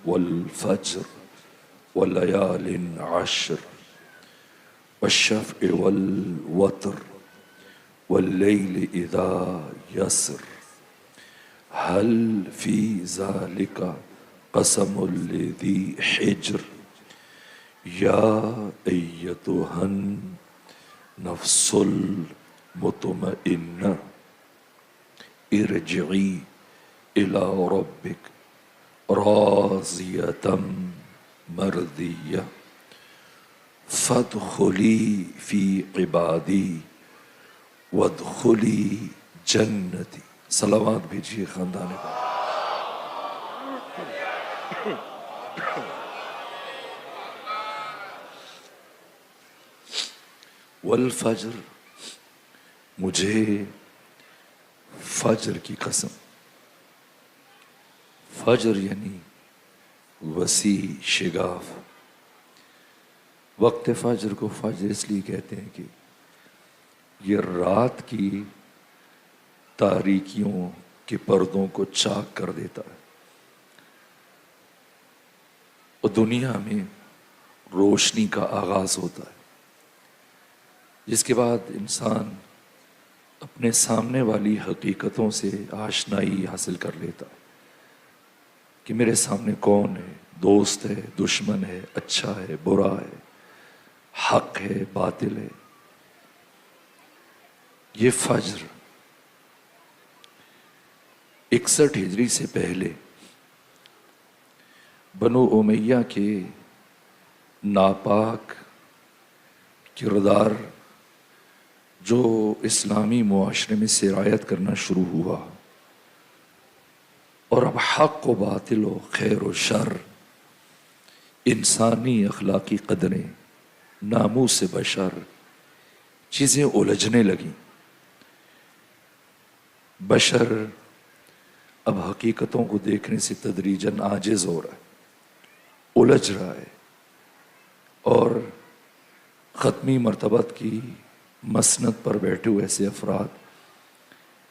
والفجر وليال عشر والشفع والوتر والليل إذا يسر هل في ذلك قسم لذي حجر يا أيتها النفس المطمئنة ارجعي إلى ربك راضية مرضية فادخلی فی عبادی وادخلی جنتی. صلوات بھیجیے خاندان کا. والفجر، مجھے فجر کی قسم. فجر یعنی وسیع شگاف. وقت فجر کو فجر اس لیے کہتے ہیں کہ یہ رات کی تاریکیوں کے پردوں کو چاک کر دیتا ہے اور دنیا میں روشنی کا آغاز ہوتا ہے، جس کے بعد انسان اپنے سامنے والی حقیقتوں سے آشنائی حاصل کر لیتا ہے کہ میرے سامنے کون ہے، دوست ہے، دشمن ہے، اچھا ہے، برا ہے، حق ہے، باطل ہے. یہ فجر 61 ہجری سے پہلے بنو امیہ کے ناپاک کردار جو اسلامی معاشرے میں سرایت کرنا شروع ہوا اور اب حق و باطل و خیر و شر، انسانی اخلاقی قدریں، ناموس بشر، چیزیں الجھنے لگیں. بشر اب حقیقتوں کو دیکھنے سے تدریجاً عاجز ہو رہا ہے، الجھ رہا ہے، اور ختمی مرتبت کی مسند پر بیٹھے ہوئے ایسے افراد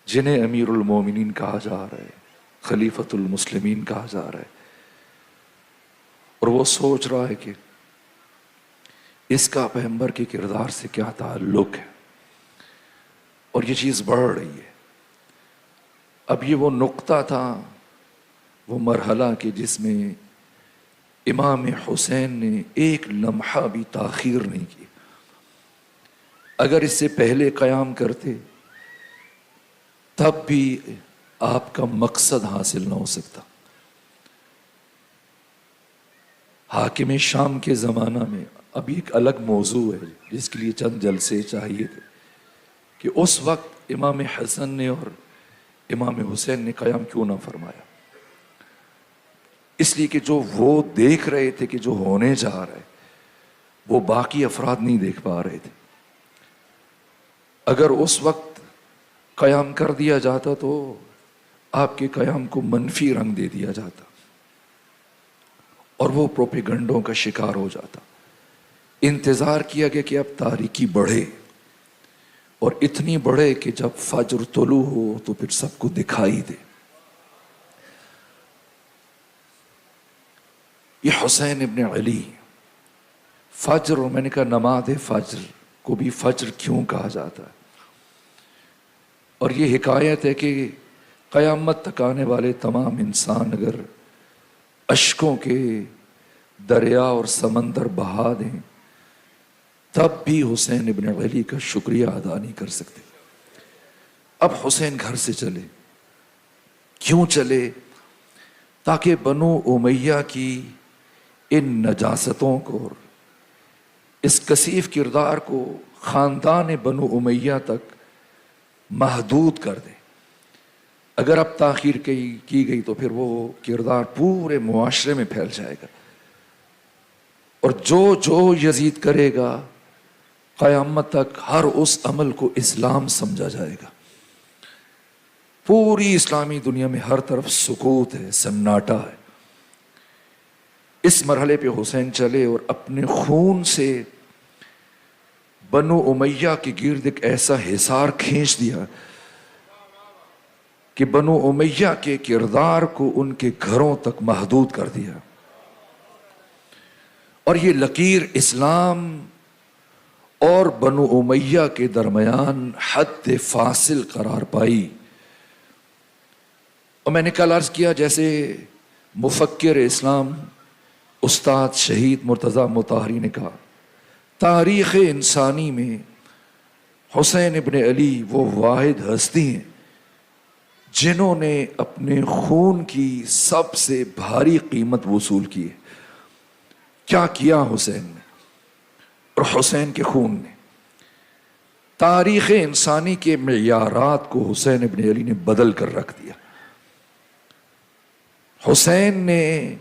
جنہیں امیر المومنین کہا جا رہا ہے، خلیفۃ المسلمین کہا جا رہا ہے، اور وہ سوچ رہا ہے کہ اس کا پیغمبر کے کردار سے کیا تعلق ہے، اور یہ چیز بڑھ رہی ہے. اب یہ وہ نقطہ تھا، وہ مرحلہ کہ جس میں امام حسین نے ایک لمحہ بھی تاخیر نہیں کی. اگر اس سے پہلے قیام کرتے تب بھی آپ کا مقصد حاصل نہ ہو سکتا. حاکم شام کے زمانہ میں ابھی ایک الگ موضوع ہے جس کے لیے چند جلسے چاہیے تھے کہ اس وقت امام حسن نے اور امام حسین نے قیام کیوں نہ فرمایا. اس لیے کہ جو وہ دیکھ رہے تھے کہ جو ہونے جا رہا ہے وہ باقی افراد نہیں دیکھ پا رہے تھے. اگر اس وقت قیام کر دیا جاتا تو آپ کے قیام کو منفی رنگ دے دیا جاتا اور وہ پروپیگنڈوں کا شکار ہو جاتا. انتظار کیا گیا کہ اب تاریکی بڑھے اور اتنی بڑھے کہ جب فجر طلوع ہو تو پھر سب کو دکھائی دے. یہ حسین ابن علی فجر، اور میں نے کہا نماز فجر کو بھی فجر کیوں کہا جاتا ہے، اور یہ حکایت ہے کہ قیامت تک آنے والے تمام انسان اگر اشکوں کے دریا اور سمندر بہا دیں تب بھی حسین ابن علی کا شکریہ ادا نہیں کر سکتے. اب حسین گھر سے چلے. کیوں چلے؟ تاکہ بنو امیہ کی ان نجاستوں کو، اس کثیف کردار کو خاندان بنو امیہ تک محدود کر دے. اگر اب تاخیر کی گئی تو پھر وہ کردار پورے معاشرے میں پھیل جائے گا، اور جو یزید کرے گا قیامت تک ہر اس عمل کو اسلام سمجھا جائے گا. پوری اسلامی دنیا میں ہر طرف سکوت ہے، سناٹا ہے. اس مرحلے پہ حسین چلے اور اپنے خون سے بنو امیہ کے گرد ایک ایسا حصار کھینچ دیا کہ بنو امیہ کے کردار کو ان کے گھروں تک محدود کر دیا. اور یہ لکیر اسلام اور بنو امیہ کے درمیان حد فاصل قرار پائی. اور میں نے کل عرض کیا جیسے مفکر اسلام استاد شہید مرتضیٰ مطہری نے کہا تاریخ انسانی میں حسین ابن علی وہ واحد ہستی ہیں جنہوں نے اپنے خون کی سب سے بھاری قیمت وصول کی ہے. کیا کیا حسین نے اور حسین کے خون نے؟ تاریخ انسانی کے معیارات کو حسین ابن علی نے بدل کر رکھ دیا. حسین نے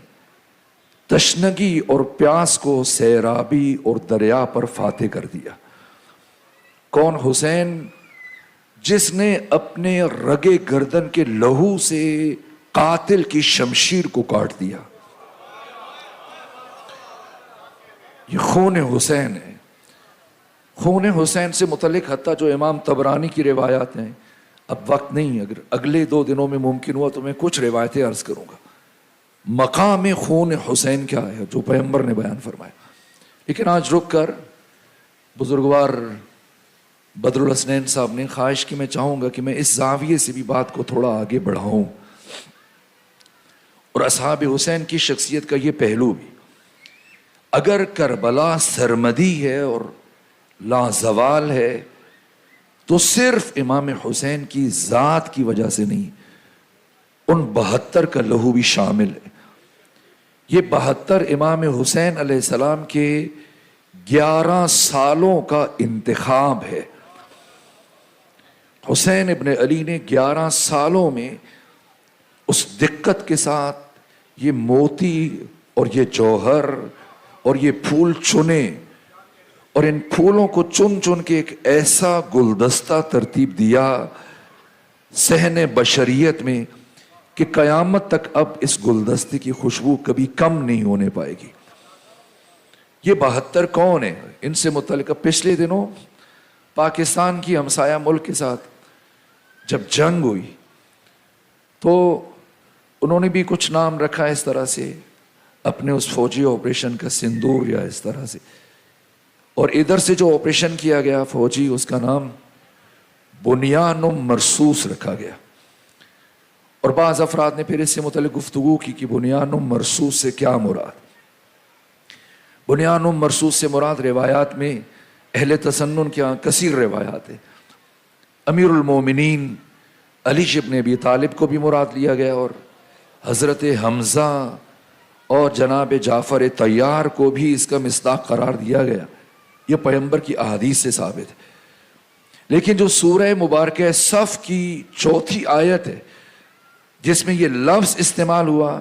تشنگی اور پیاس کو سیرابی اور دریا پر فاتح کر دیا. کون حسین؟ جس نے اپنے رگے گردن کے لہو سے قاتل کی شمشیر کو کاٹ دیا. یہ خون حسین ہے. خون حسین سے متعلق حتیٰ جو امام طبرانی کی روایات ہیں، اب وقت نہیں، اگر اگلے 2 دنوں میں ممکن ہوا تو میں کچھ روایتیں عرض کروں گا. مقام خون حسین کیا ہے جو پیغمبر نے بیان فرمایا. لیکن آج رک کر بزرگوار بدر الحسنین صاحب نے خواہش کی، میں چاہوں گا کہ میں اس زاویے سے بھی بات کو تھوڑا آگے بڑھاؤں اور اصحاب حسین کی شخصیت کا یہ پہلو بھی. اگر کربلا سرمدی ہے اور لازوال ہے تو صرف امام حسین کی ذات کی وجہ سے نہیں، ان 72 کا لہو بھی شامل ہے. یہ 72 امام حسین علیہ السلام کے 11 سالوں کا انتخاب ہے. حسین ابن علی نے 11 سالوں میں اس دقت کے ساتھ یہ موتی اور یہ جوہر اور یہ پھول چنے اور ان پھولوں کو چن چن کے ایک ایسا گلدستہ ترتیب دیا صحن بشریت میں کہ قیامت تک اب اس گلدستے کی خوشبو کبھی کم نہیں ہونے پائے گی. یہ 72 کون ہیں؟ ان سے متعلق پچھلے دنوں پاکستان کی ہمسایہ ملک کے ساتھ جب جنگ ہوئی تو انہوں نے بھی کچھ نام رکھا اس طرح سے اپنے اس فوجی آپریشن کا، سندور یا اس طرح سے. اور ادھر سے جو آپریشن کیا گیا فوجی، اس کا نام بنیان مرصوص رکھا گیا. اور بعض افراد نے پھر اس سے متعلق گفتگو کی کہ بنیان مرصوص سے کیا مراد. بنیان مرصوص سے مراد روایات میں اہل تسنن کے کثیر روایات ہیں. امیر المومنین علی ابن ابی طالب کو بھی مراد لیا گیا اور حضرت حمزہ اور جناب جعفر طیار کو بھی اس کا مصداق قرار دیا گیا. یہ پیغمبر کی احادیث سے ثابت ہے. لیکن جو سورہ مبارکہ صف کی 4تھی آیت ہے جس میں یہ لفظ استعمال ہوا،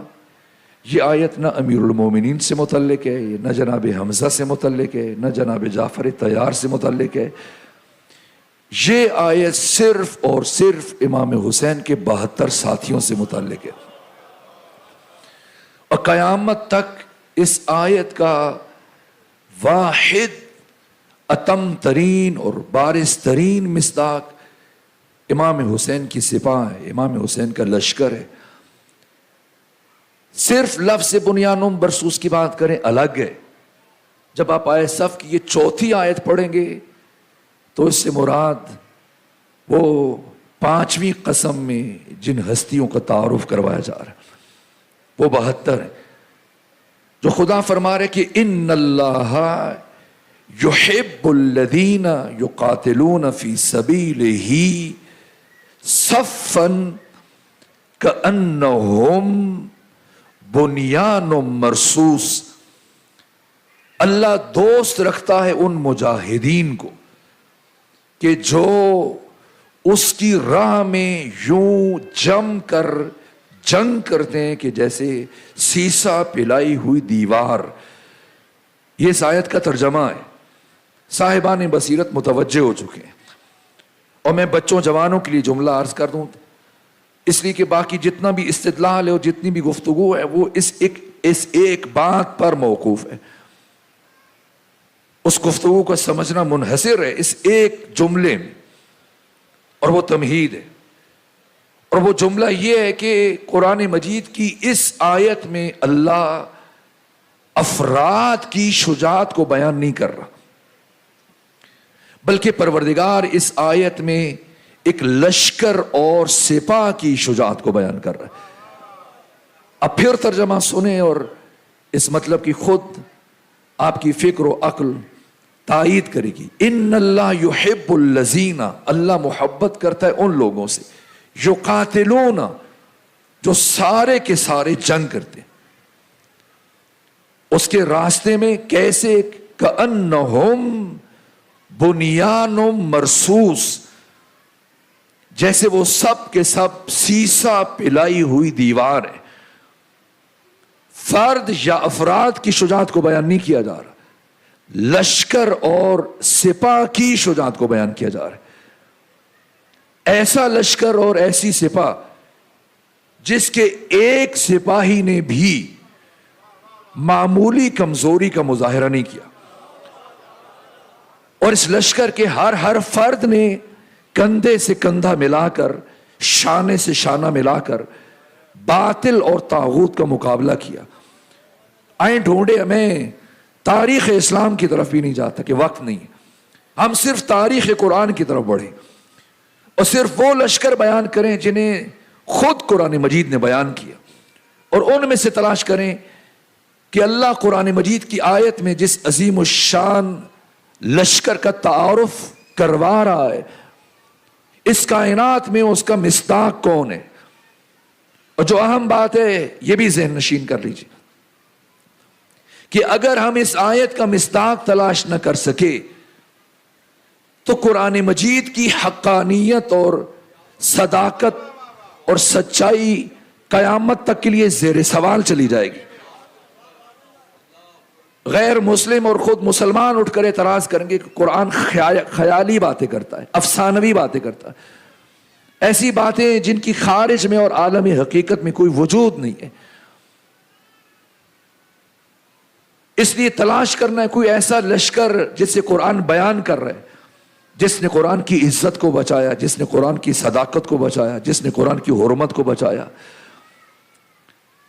یہ آیت نہ امیر المومنین سے متعلق ہے، نہ جناب حمزہ سے متعلق ہے، نہ جناب جعفر طیار سے متعلق ہے. یہ آیت صرف اور صرف امام حسین کے 72 ساتھیوں سے متعلق ہے. اور قیامت تک اس آیت کا واحد اتم ترین اور بارز ترین مصداق امام حسین کی سپاہ ہے، امام حسین کا لشکر ہے. صرف لفظ بنیان مرصوص کی بات کریں الگ ہے. جب آپ آیت صف کی یہ 4تھی آیت پڑھیں گے تو اس سے مراد وہ 5ویں قسم میں جن ہستیوں کا تعارف کروایا جا رہا ہے وہ 72 ہیں جو خدا فرما رہے کہ ان اللہ یحب الذین یقاتلون فی سبیلہ صفا کأنہم بنیان مرصوص. اللہ دوست رکھتا ہے ان مجاہدین کو کہ جو اس کی راہ میں یوں جم کر جنگ کرتے ہیں کہ جیسے سیسا پلائی ہوئی دیوار. یہ اس آیت کا ترجمہ ہے. صاحبان بصیرت متوجہ ہو چکے ہیں. اور میں بچوں جوانوں کے لیے جملہ عرض کر دوں اس لیے کہ باقی جتنا بھی استدلال ہے اور جتنی بھی گفتگو ہے وہ اس ایک بات پر موقوف ہے. اس گفتگو کو سمجھنا منحصر ہے اس ایک جملے میں، اور وہ تمہید ہے. اور وہ جملہ یہ ہے کہ قرآن مجید کی اس آیت میں اللہ افراد کی شجاعت کو بیان نہیں کر رہا، بلکہ پروردگار اس آیت میں ایک لشکر اور سپاہ کی شجاعت کو بیان کر رہا ہے۔ اب پھر ترجمہ سنیں اور اس مطلب کی خود آپ کی فکر و عقل تائید کرے گی۔ ان اللہ یحب الذین، اللہ محبت کرتا ہے ان لوگوں سے، یقاتلون، جو سارے کے سارے جنگ کرتے ہیں اس کے راستے میں، کیسے؟ کأنہم بنیان مرصوص، جیسے وہ سب کے سب سیسا پلائی ہوئی دیوار ہے۔ فرد یا افراد کی شجاعت کو بیان نہیں کیا جا رہا، لشکر اور سپاہ کی شجاعت کو بیان کیا جا رہا ہے۔ ایسا لشکر اور ایسی سپاہ جس کے ایک سپاہی نے بھی معمولی کمزوری کا مظاہرہ نہیں کیا، اور اس لشکر کے ہر فرد نے کندھے سے کندھا ملا کر، شانے سے شانہ ملا کر باطل اور طاغوت کا مقابلہ کیا۔ آئیں ڈھونڈے، ہمیں تاریخ اسلام کی طرف بھی نہیں جاتا کہ وقت نہیں ہے، ہم صرف تاریخ قرآن کی طرف بڑھیں اور صرف وہ لشکر بیان کریں جنہیں خود قرآن مجید نے بیان کیا، اور ان میں سے تلاش کریں کہ اللہ قرآن مجید کی آیت میں جس عظیم الشان لشکر کا تعارف کروا رہا ہے، اس کائنات میں اس کا مصداق کون ہے۔ اور جو اہم بات ہے یہ بھی ذہن نشین کر لیجیے کہ اگر ہم اس آیت کا مصداق تلاش نہ کر سکے تو قرآن مجید کی حقانیت اور صداقت اور سچائی قیامت تک کے لیے زیر سوال چلی جائے گی۔ غیر مسلم اور خود مسلمان اٹھ کر اعتراض کریں گے کہ قرآن خیالی باتیں کرتا ہے، افسانوی باتیں کرتا ہے، ایسی باتیں جن کی خارج میں اور عالم حقیقت میں کوئی وجود نہیں ہے۔ اس لیے تلاش کرنا ہے کوئی ایسا لشکر جس سے قرآن بیان کر رہا ہے، جس نے قرآن کی عزت کو بچایا، جس نے قرآن کی صداقت کو بچایا، جس نے قرآن کی حرمت کو بچایا۔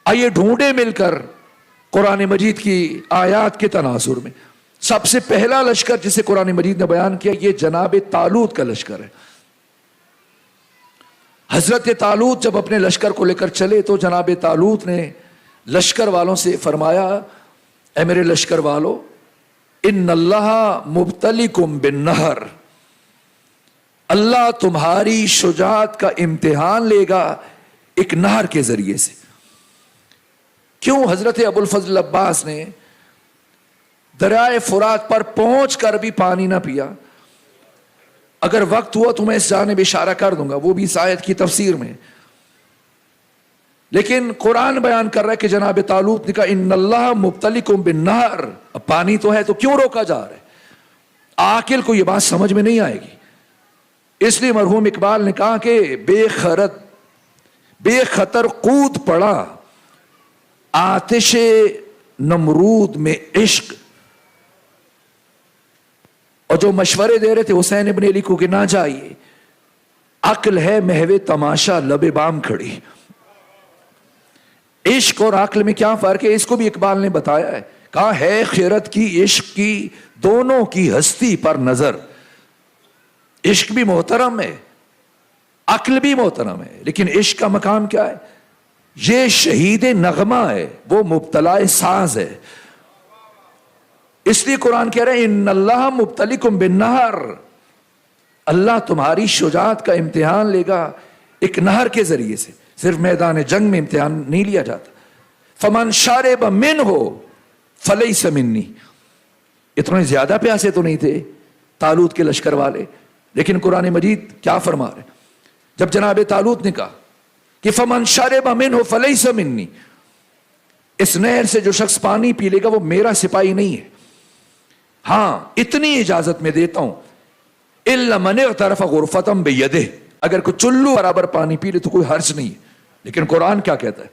آئیے ڈھونڈے مل کر قرآن مجید کی آیات کے تناظر میں سب سے پہلا لشکر جسے قرآن مجید نے بیان کیا، یہ جناب طالوت کا لشکر ہے۔ حضرت طالوت جب اپنے لشکر کو لے کر چلے تو جناب طالوت نے لشکر والوں سے فرمایا، اے میرے لشکر والو، ان اللہ مبتلیکم بالنہر، اللہ تمہاری شجاعت کا امتحان لے گا ایک نہر کے ذریعے سے۔ کیوں؟ حضرت ابو الفضل عباس نے دریائے فرات پر پہنچ کر بھی پانی نہ پیا۔ اگر وقت ہوا تو میں اس جانب اشارہ کر دوں گا، وہ بھی اس آیت کی تفسیر میں، لیکن قرآن بیان کر رہا ہے کہ جناب طالوت نے کہا ان اللہ مبتلیکم بالنہر، اب پانی تو ہے تو کیوں روکا جا رہا ہے؟ عاقل کو یہ بات سمجھ میں نہیں آئے گی۔ اس لیے مرحوم اقبال نے کہا کہ بے خطر کود پڑا آتش نمرود میں عشق، اور جو مشورے دے رہے تھے حسین ابن علی کو کہ نہ جائیے، عقل ہے محو تماشا لب بام کھڑی۔ عشق اور عقل میں کیا فرق ہے؟ اس کو بھی اقبال نے بتایا ہے، کہا ہے خیرت کی عشق کی دونوں کی ہستی پر نظر۔ عشق بھی محترم ہے، عقل بھی محترم ہے، لیکن عشق کا مقام کیا ہے؟ یہ شہید نغمہ ہے، وہ مبتلا ساز ہے۔ اس لیے قرآن کہہ رہے ہیں ان اللہ مبتلیکم بالنہر، اللہ تمہاری شجاعت کا امتحان لے گا ایک نہر کے ذریعے سے۔ صرف میدان جنگ میں امتحان نہیں لیا جاتا۔ فمن شرب منہ فلیس منی، اتنے زیادہ پیاسے تو نہیں تھے طالوت کے لشکر والے، لیکن قرآن مجید کیا فرما رہے؟ جب جناب طالوت نے کہا کہ فمن شرب منہ فلیس منی، اس نہر سے جو شخص پانی پی لے گا وہ میرا سپاہی نہیں ہے، ہاں اتنی اجازت میں دیتا ہوں الا من اغترف غرفۃ بیدہ، اگر کوئی چلو برابر پانی پی لے تو کوئی حرج نہیں ہے۔ لیکن قرآن کیا کہتا ہے؟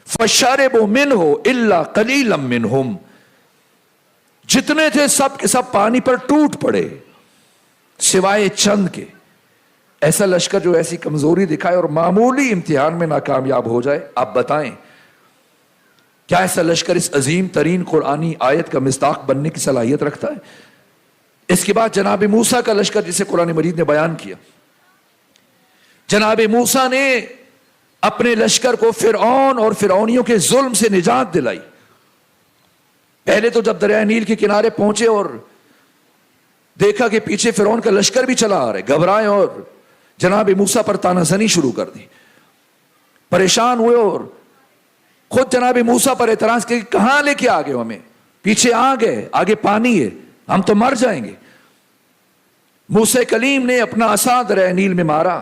فشربوا منہ الا قلیلا منہم، جتنے تھے سب کے سب پانی پر ٹوٹ پڑے سوائے چند کے۔ ایسا لشکر جو ایسی کمزوری دکھائے اور معمولی امتحان میں ناکامیاب ہو جائے، آپ بتائیں کیا ایسا لشکر اس عظیم ترین قرآنی آیت کا مصداق بننے کی صلاحیت رکھتا ہے؟ اس کے بعد جناب موسیٰ کا لشکر جسے قرآن مجید نے بیان کیا. جناب موسیٰ نے اپنے لشکر کو فرعون اور فرعونیوں کے ظلم سے نجات دلائی. پہلے تو جب دریائے نیل کے کنارے پہنچے اور دیکھا کہ پیچھے فرعون کا لشکر بھی چلا آ رہا ہے، گھبرائے اور جناب موسیٰ پر تانا زنی شروع کر دی. پریشان ہوئے اور خود جناب موسیٰ پر اعتراض کیا کہ کہاں لے کے آگے ہمیں، پیچھے آگ ہے، آگے پانی ہے، ہم تو مر جائیں گے. موسیٰ کلیم نے اپنا عصا دریائے نیل میں مارا،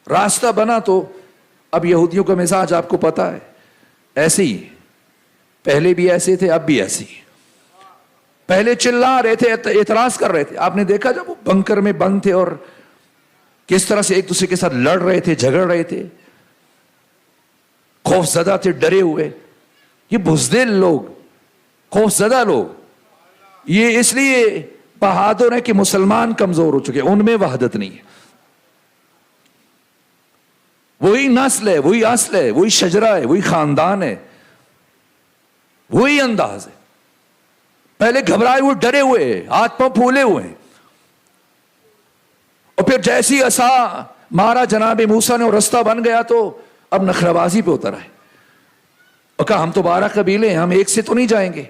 راستہ بنا. تو اب یہودیوں کا مزاج آپ کو پتا ہے، ایسے ہی پہلے بھی ایسے تھے، اب بھی ایسے ہی. پہلے چلا رہے تھے، اعتراض کر رہے تھے. آپ نے دیکھا جب وہ بنکر میں بند تھے اور کس طرح سے ایک دوسرے کے ساتھ لڑ رہے تھے، جھگڑ رہے تھے، خوف زدہ تھے، ڈرے ہوئے. یہ بزدل لوگ، خوف زدہ لوگ، یہ اس لیے بہادر ہیں کہ مسلمان کمزور ہو چکے، ان میں وحدت نہیں ہے. وہی نسل ہے، وہی اصل ہے، وہی شجرہ ہے، وہی خاندان ہے، وہی انداز ہے. پہلے گھبرائے ہوئے، ڈرے ہوئے، ہاتھ پاؤں پھولے ہوئے، اور پھر جیسی عصا مارا جناب موسیٰ نے اور رستہ بن گیا تو اب نخربازی پہ اتر آئے اور کہا ہم تو 12 قبیلے ہیں، ہم ایک سے تو نہیں جائیں گے.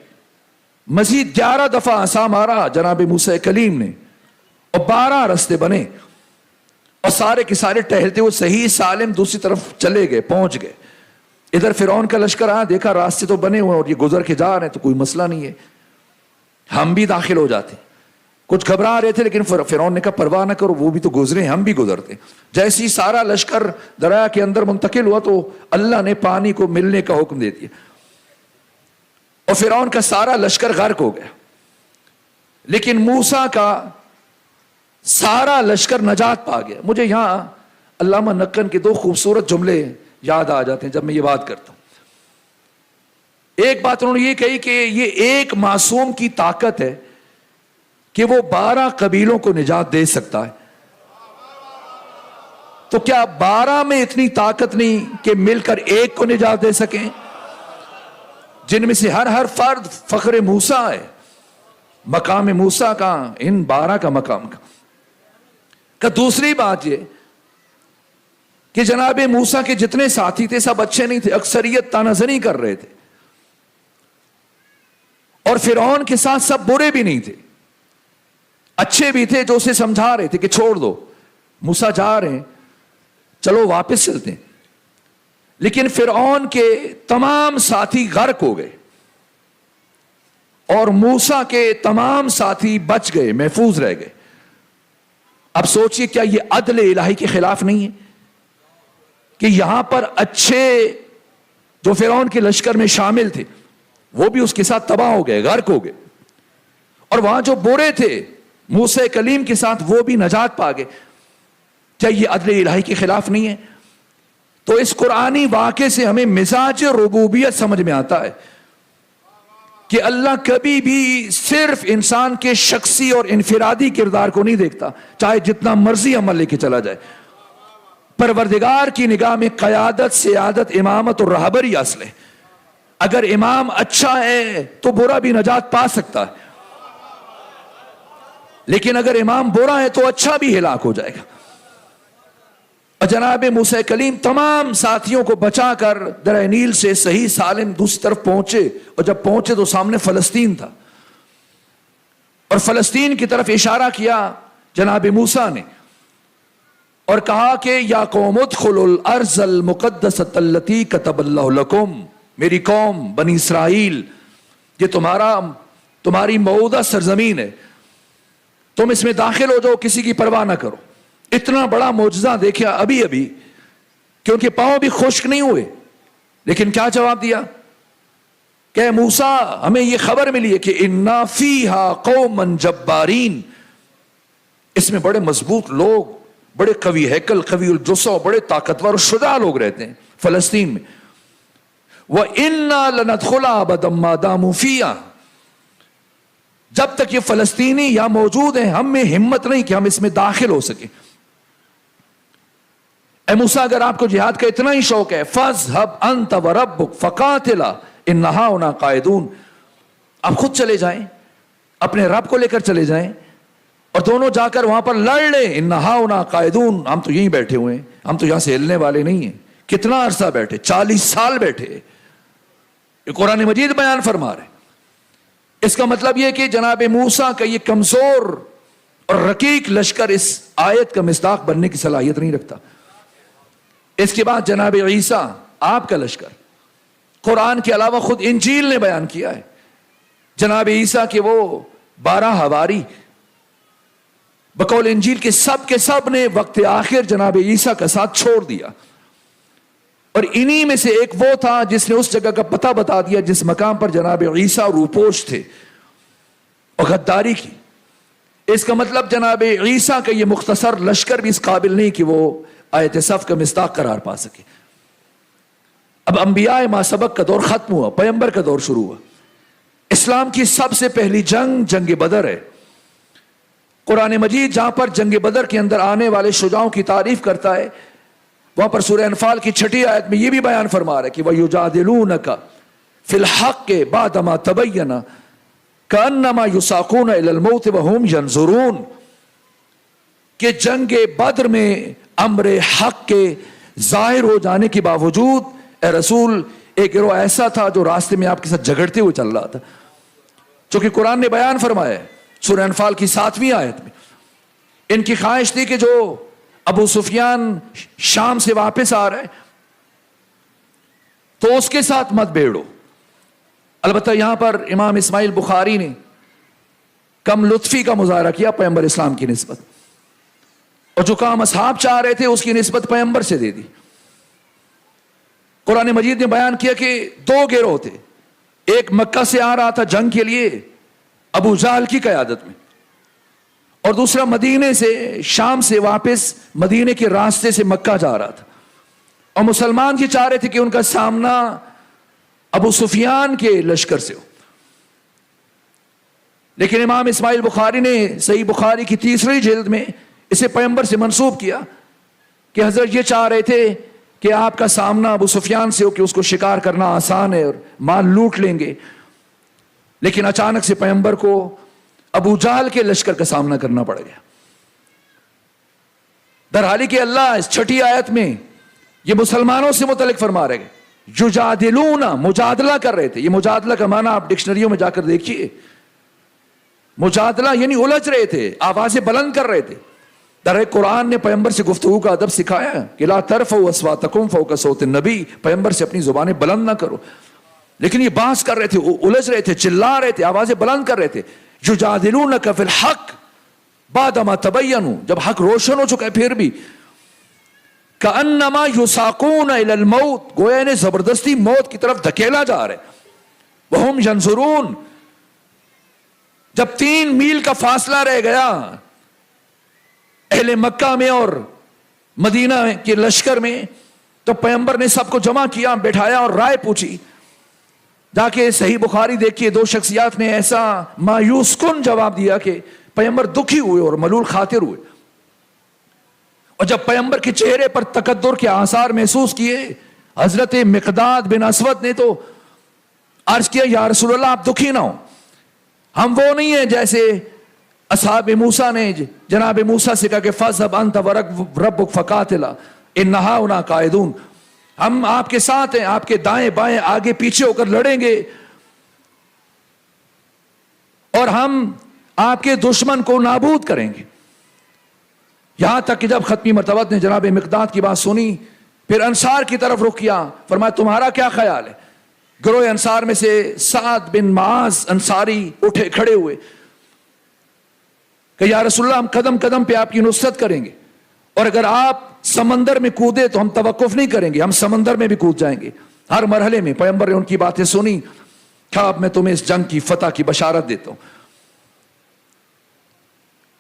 مزید 11 دفعہ عصا مارا جناب موسیٰ کلیم نے اور 12 رستے بنے اور سارے کے سارے ٹہلتے ہوئے صحیح سالم دوسری طرف چلے گئے، پہنچ گئے. ادھر فرعون کا لشکر آیا، دیکھا راستے تو بنے ہوئے اور یہ گزر کے جا رہے ہیں تو کوئی مسئلہ نہیں ہے، ہم بھی داخل ہو جاتے. کچھ گھبرا رہے تھے لیکن فرعون نے کہا پرواہ نہ کرو، وہ بھی تو گزرے، ہم بھی گزرتے. جیسی سارا لشکر دریا کے اندر منتقل ہوا تو اللہ نے پانی کو ملنے کا حکم دے دیا اور فرعون کا سارا لشکر غرق ہو گیا. لیکن موسیٰ کا سارا لشکر نجات پا گیا. مجھے یہاں علامہ نقن کے 2 خوبصورت جملے یاد آ جاتے ہیں جب میں یہ بات کرتا ہوں. ایک بات انہوں نے یہ کہی کہ یہ ایک معصوم کی طاقت ہے کہ وہ 12 قبیلوں کو نجات دے سکتا ہے. تو کیا 12 میں اتنی طاقت نہیں کہ مل کر ایک کو نجات دے سکیں، جن میں سے ہر فرد فخر موسیٰ ہے، مقام موسیٰ کا، ان 12 کا مقام کا. دوسری بات یہ کہ جناب موسیٰ کے جتنے ساتھی تھے سب اچھے نہیں تھے، اکثریت تانازنی کر رہے تھے، اور فرعون کے ساتھ سب برے بھی نہیں تھے، اچھے بھی تھے جو اسے سمجھا رہے تھے کہ چھوڑ دو، موسیٰ جا رہے ہیں، چلو واپس چلتے ہیں. لیکن فرعون کے تمام ساتھی غرق ہو گئے اور موسیٰ کے تمام ساتھی بچ گئے، محفوظ رہ گئے. اب سوچئے کیا یہ عدل الہی کے خلاف نہیں ہے کہ یہاں پر اچھے جو فرعون کے لشکر میں شامل تھے وہ بھی اس کے ساتھ تباہ ہو گئے، غرق ہو گئے، اور وہاں جو برے تھے موسیٰ کلیم کے ساتھ وہ بھی نجات پا گئے. کیا یہ عدل الہی کے خلاف نہیں ہے؟ تو اس قرآنی واقعے سے ہمیں مزاج ربوبیت سمجھ میں آتا ہے کہ اللہ کبھی بھی صرف انسان کے شخصی اور انفرادی کردار کو نہیں دیکھتا، چاہے جتنا مرضی عمل لے کے چلا جائے. پروردگار کی نگاہ میں قیادت، سیادت، امامت اور رہبری اصل ہے. اگر امام اچھا ہے تو برا بھی نجات پا سکتا ہے، لیکن اگر امام برا ہے تو اچھا بھی ہلاک ہو جائے گا. اور جناب موسیٰ کلیم تمام ساتھیوں کو بچا کر دریائے نیل سے صحیح سالم دوسری طرف پہنچے، اور جب پہنچے تو سامنے فلسطین تھا اور فلسطین کی طرف اشارہ کیا جناب موسیٰ نے اور کہا کہ یا قوم ادخلوا الارض المقدسۃ التی کتب اللہ لکم، میری قوم بنی اسرائیل، یہ تمہاری موعودہ سرزمین ہے، تم اس میں داخل ہو جاؤ، کسی کی پرواہ نہ کرو. اتنا بڑا معجزہ دیکھا ابھی کہ ان کے پاؤں بھی خشک نہیں ہوئے، لیکن کیا جواب دیا کہ موسیٰ ہمیں یہ خبر ملی ہے کہ اِنَّا فِيهَا قَوْمًا جَبَّارِينَ، اس میں بڑے مضبوط لوگ، بڑے قوی ہیکل، قوی الجثہ، بڑے طاقتور اور شجاع لوگ رہتے ہیں فلسطین میں. وَإِنَّا لَنَدْخُلَهَا أَبَدًا مَا دَامُوا فِيهَا، جب تک یہ فلسطینی یہاں موجود ہیں ہم میں ہمت نہیں کہ ہم اس میں داخل ہو سکیں. اے موسیٰ اگر آپ کو جہاد کا اتنا ہی شوق ہے، فَاذْهَبْ أَنْتَ وَرَبُّكَ فَقَاتِلَا انہا ہونا قائدون، آپ خود چلے جائیں، اپنے رب کو لے کر چلے جائیں اور دونوں جا کر وہاں پر لڑ لیں. انہا ہونا قائدون، ہم تو یہیں بیٹھے ہوئے ہیں، ہم تو یہاں سے ہلنے والے نہیں ہیں. کتنا عرصہ بیٹھے؟ 40 سال بیٹھے. یہ قرآن مجید بیان فرما رہے. اس کا مطلب یہ کہ جناب موسیٰ کا یہ کمزور اور رقیق لشکر اس آیت کا مصداق بننے کی صلاحیت نہیں رکھتا. اس کے بعد جناب عیسیٰ آپ کا لشکر قرآن کے علاوہ خود انجیل نے بیان کیا ہے. جناب عیسیٰ کے وہ 12 حواری بقول انجیل کے سب نے وقت آخر جناب عیسیٰ کا ساتھ چھوڑ دیا، اور انہی میں سے ایک وہ تھا جس نے اس جگہ کا پتہ بتا دیا جس مقام پر جناب عیسیٰ روپوش تھے اور غداری کی. اس کا مطلب جناب عیسیٰ کا یہ مختصر لشکر بھی اس قابل نہیں کہ وہ آیت صف کا مصداق قرار پا سکے. اب انبیاء ما سبق کا دور ختم ہوا، پیغمبر کا دور شروع ہوا. اسلام کی سب سے پہلی جنگ بدر ہے. قرآن مجید جہاں پر جنگ بدر کے اندر آنے والے شجاعوں کی تعریف کرتا ہے، وہاں پر سورہ انفال کی 6 آیت میں یہ بھی بیان فرما رہا ہے کہ وَيُجَادِلُونَكَ فِي الْحَقِّ بَعْدَمَا تَبَيَّنَ كَأَنَّمَا يُسَاقُونَ إِلَى الْمَوْتِ وَهُمْ يَنْظُرُونَ، کہ جنگ بدر میں امر حق کے ظاہر ہو جانے کے باوجود اے رسول ایک گروہ ایسا تھا جو راستے میں آپ کے ساتھ جھگڑتے ہوئے چل رہا تھا. چونکہ قرآن نے بیان فرمایا ہے سورہ انفال کی 7ویں آیت میں، ان کی خواہش تھی کہ جو ابو سفیان شام سے واپس آ رہا ہے تو اس کے ساتھ مت بھیڑو. البتہ یہاں پر امام اسماعیل بخاری نے کم لطفی کا مظاہرہ کیا پیغمبر اسلام کی نسبت، اور جو کام اصحاب چاہ رہے تھے اس کی نسبت پیغمبر سے دے دی. قرآن مجید نے بیان کیا کہ 2 گروہ تھے، ایک مکہ سے آ رہا تھا جنگ کے لیے ابو جہل کی قیادت میں، اور دوسرا مدینے سے شام سے واپس مدینے کے راستے سے مکہ جا رہا تھا. اور مسلمان یہ چاہ رہے تھے کہ ان کا سامنا ابو سفیان کے لشکر سے ہو. لیکن امام اسماعیل بخاری نے صحیح بخاری کی 3 جلد میں اسے پیغمبر سے منسوب کیا کہ حضرت یہ چاہ رہے تھے کہ آپ کا سامنا ابو سفیان سے ہو کہ اس کو شکار کرنا آسان ہے اور مال لوٹ لیں گے. لیکن اچانک سے پیغمبر کو ابو جہل کے لشکر کا سامنا کرنا پڑ گیا. درحالی کہ اللہ اس 6 آیت میں یہ مسلمانوں سے متعلق فرما رہے ہیں. یجادلون، مجادلہ کر رہے تھے. یہ مجادلہ کا معنی آپ ڈکشنریوں میں جا کر دیکھیے. مجادلہ یعنی الجھ رہے تھے، آوازیں بلند کر رہے تھے. در قرآن نے پیغمبر سے گفتگو کا ادب سکھایا کہ لا ترفعوا اصواتکم فوق صوت النبی، پیغمبر سے اپنی زبانیں بلند نہ کرو. لیکن یہ بحث کر رہے تھے، الجھ رہے تھے، چلا رہے تھے، آوازیں بلند کر رہے تھے. یجادلونک فی الحق بعدما تبینوا، جب حق روشن ہو چکا ہے پھر بھی. کأنما یساقون الی الموت، گویا انہیں زبردستی موت کی طرف دھکیلا جا رہے. وہم ینظرون، جب 3 میل کا فاصلہ رہ گیا اہل مکہ میں اور مدینہ کے لشکر میں، تو پیغمبر نے سب کو جمع کیا، بٹھایا اور رائے پوچھی. جا کے صحیح بخاری دیکھیے 2 شخصیات نے ایسا مایوس کن جواب دیا کہ پیغمبر دکھی ہوئے اور ملول خاطر ہوئے. اور جب پیغمبر کے چہرے پر تقدر کے آثار محسوس کیے، حضرت مقداد بن اسود نے تو عرض کیا یا رسول اللہ آپ دکھی نہ ہو، ہم وہ نہیں ہیں جیسے اصحاب موسیٰ نے جناب موسیٰ سے کہا کہ فَاذْهَبْ أَنْتَ وَرَبُّكَ فَقَاتِلَا إِنَّ هَٰؤُلَاءِ قَاعِدُونَ، ہم آپ کے ساتھ ہیں، آپ کے دائیں بائیں آگے پیچھے ہو کر لڑیں گے اور ہم آپ کے دشمن کو نابود کریں گے. یہاں تک کہ جب ختمی مرتبہ نے جناب مقداد کی بات سنی، پھر انصار کی طرف رخ کیا، فرمایا تمہارا کیا خیال ہے؟ گروہ انصار میں سے سعد بن معاذ انصاری اٹھے کھڑے ہوئے کہ یا رسول اللہ ہم قدم قدم پہ آپ کی نصرت کریں گے، اور اگر آپ سمندر میں کودے تو ہم توقف نہیں کریں گے، ہم سمندر میں بھی کود جائیں گے. ہر مرحلے میں پیغمبر نے ان کی باتیں سنی. کہا اب میں تمہیں اس جنگ کی فتح کی بشارت دیتا ہوں.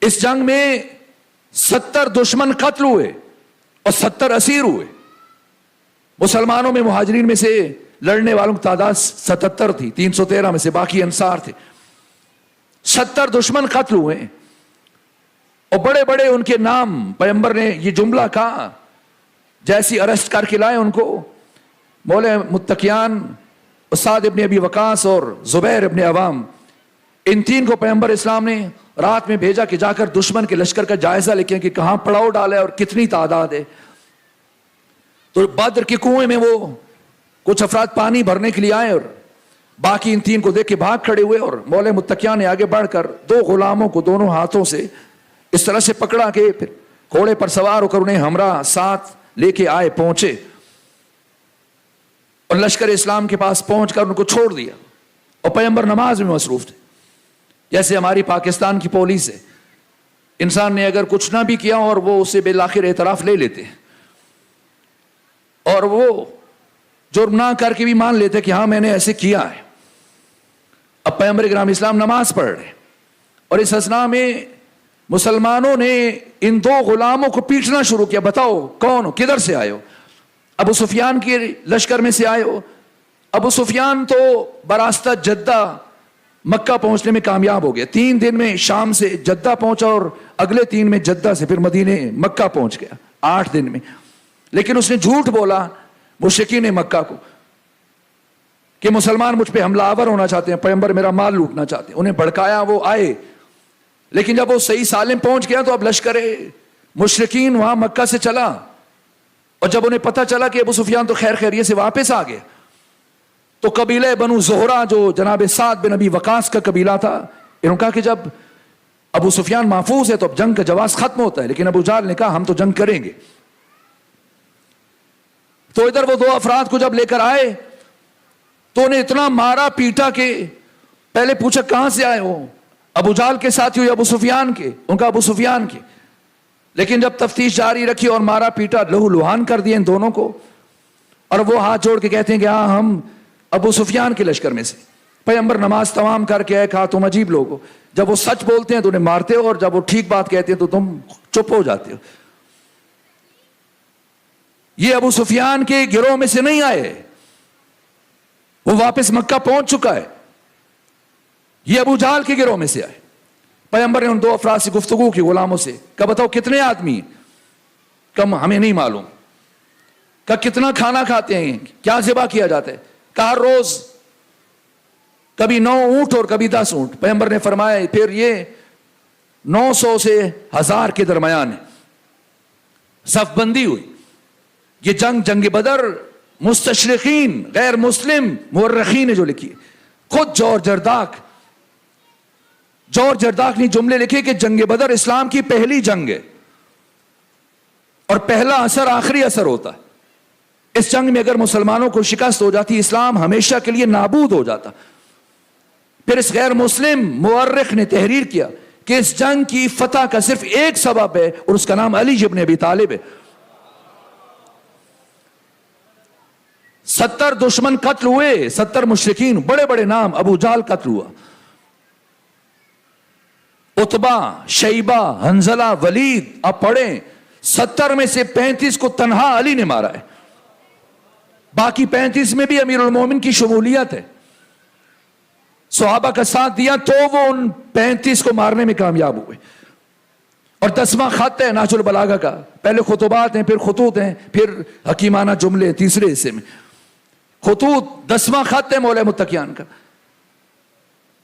اس جنگ میں 70 دشمن قتل ہوئے اور 70 اسیر ہوئے. مسلمانوں میں مہاجرین میں سے لڑنے والوں کی تعداد 77 تھی، 313 میں سے باقی انصار تھے. 70 دشمن قتل ہوئے اور بڑے بڑے ان کے نام پیغمبر نے یہ جملہ کہا جیسی ارسٹ کر کے لائے ان کو. مولے متقیان سعد ابن ابی وقاص اور زبیر ابن عوام، ان تین کو پیغمبر اسلام نے رات میں بھیجا کہ جا کر دشمن کے لشکر کا جائزہ لکھیں کہ کہاں پڑاؤ ڈالا ہے اور کتنی تعداد ہے. تو بدر کے کنویں میں وہ کچھ افراد پانی بھرنے کے لیے آئے اور باقی ان تین کو دیکھ کے بھاگ کھڑے ہوئے، اور مولا متقیان نے آگے بڑھ کر دو غلاموں کو دونوں ہاتھوں سے اس طرح سے پکڑا کہ پھر گھوڑے پر سوار ہو کر انہیں ہمراہ ساتھ لے کے آئے، پہنچے اور لشکر اسلام کے پاس پہنچ کر ان کو چھوڑ دیا. اور پیغمبر نماز میں مصروف تھے. جیسے ہماری پاکستان کی پولیس ہے، انسان نے اگر کچھ نہ بھی کیا اور وہ اسے بالآخر اعتراف لے لیتے ہیں اور وہ جرم نہ کر کے بھی مان لیتے کہ ہاں میں نے ایسے کیا ہے. اب پیغمبر اکرام اسلام نماز پڑھ رہے اور اس اثنا میں مسلمانوں نے ان دو غلاموں کو پیٹنا شروع کیا. بتاؤ کون ہو، کدھر سے آئے ہو؟ ابو سفیان کے لشکر میں سے آئے ہو. ابو سفیان تو براستہ جدہ مکہ پہنچنے میں کامیاب ہو گیا. 3 دن میں شام سے جدہ پہنچا اور اگلے 3 میں جدہ سے پھر مدینے مکہ پہنچ گیا 8 دن میں. لیکن اس نے جھوٹ بولا مشرکین مکہ کو کہ مسلمان مجھ پہ حملہ آور ہونا چاہتے ہیں، پیغمبر میرا مال لوٹنا چاہتے ہیں. انہیں بھڑکایا، وہ آئے. لیکن جب وہ صحیح سالم پہنچ گیا تو اب لشکر مشرکین وہاں مکہ سے چلا، اور جب انہیں پتہ چلا کہ ابو سفیان تو خیر خیریت سے واپس آ گئے تو قبیلہ بنو زہرہ جو جناب سعد بن ابی وقاص کا قبیلہ تھا، انہوں نے کہا کہ جب ابو سفیان محفوظ ہے تو اب جنگ کا جواز ختم ہوتا ہے. لیکن ابو جہل نے کہا ہم تو جنگ کریں گے. تو ادھر وہ 2 افراد کو جب لے کر آئے تو انہیں اتنا مارا پیٹا کہ پہلے پوچھا کہاں سے آئے ہو، ابو جہل کے ساتھی ہو یا ابو سفیان کے؟ ان کا ابو سفیان کے. لیکن جب تفتیش جاری رکھی اور مارا پیٹا، لہو لہان کر دیا ان دونوں کو، اور وہ ہاتھ جوڑ کے کہتے ہیں کہ ہاں ہم ابو سفیان کے لشکر میں سے. پیغمبر نماز تمام کر کے آئے، کہا تم عجیب لوگ ہو، جب وہ سچ بولتے ہیں تو انہیں مارتے ہو اور جب وہ ٹھیک بات کہتے ہیں تو تم چپ ہو جاتے ہو. یہ ابو سفیان کے گروہ میں سے نہیں آئے، وہ واپس مکہ پہنچ چکا ہے. یہ ابو جہل کے گروہ میں سے آئے. پیغمبر نے ان 2 افراد سے گفتگو کی، غلاموں سے، کہا بتاؤ کتنے آدمی ہیں؟ کم ہمیں نہیں معلوم. کہا کتنا کھانا کھاتے ہیں، کیا ذبح کیا جاتا ہے؟ کہا ہر روز کبھی 9 اونٹ اور کبھی 10 اونٹ. پیغمبر نے فرمایا پھر یہ 900 سے 1000 کے درمیان ہے. صف بندی ہوئی. یہ جنگ بدر مستشرقین غیر مسلم مورخین نے جو لکھی ہے، خود جورج جرداق نے جملے لکھے کہ جنگ بدر اسلام کی پہلی جنگ ہے اور پہلا اثر آخری اثر ہوتا ہے. اس جنگ میں اگر مسلمانوں کو شکست ہو جاتی اسلام ہمیشہ کے لیے نابود ہو جاتا. پھر اس غیر مسلم مورخ نے تحریر کیا کہ اس جنگ کی فتح کا صرف ایک سبب ہے اور اس کا نام علی ابن ابی طالب ہے. 70 دشمن قتل ہوئے، 70 مشرکین، بڑے بڑے نام. ابو جہل قتل ہوا، عتبہ، شیبہ، حنظلہ، ولید. آپ پڑھیں 70 میں سے 35 کو تنہا علی نے مارا ہے، باقی 35 میں بھی امیر المومن کی شمولیت ہے. صحابہ کا ساتھ دیا تو وہ ان 35 کو مارنے میں کامیاب ہوئے. اور 10واں خط ہے نہج البلاغہ کا. پہلے خطبات ہیں، پھر خطوط ہیں، پھر حکیمانہ جملے تیسرے حصے میں. خطوط 10واں خط ہے مولا متقیان کا.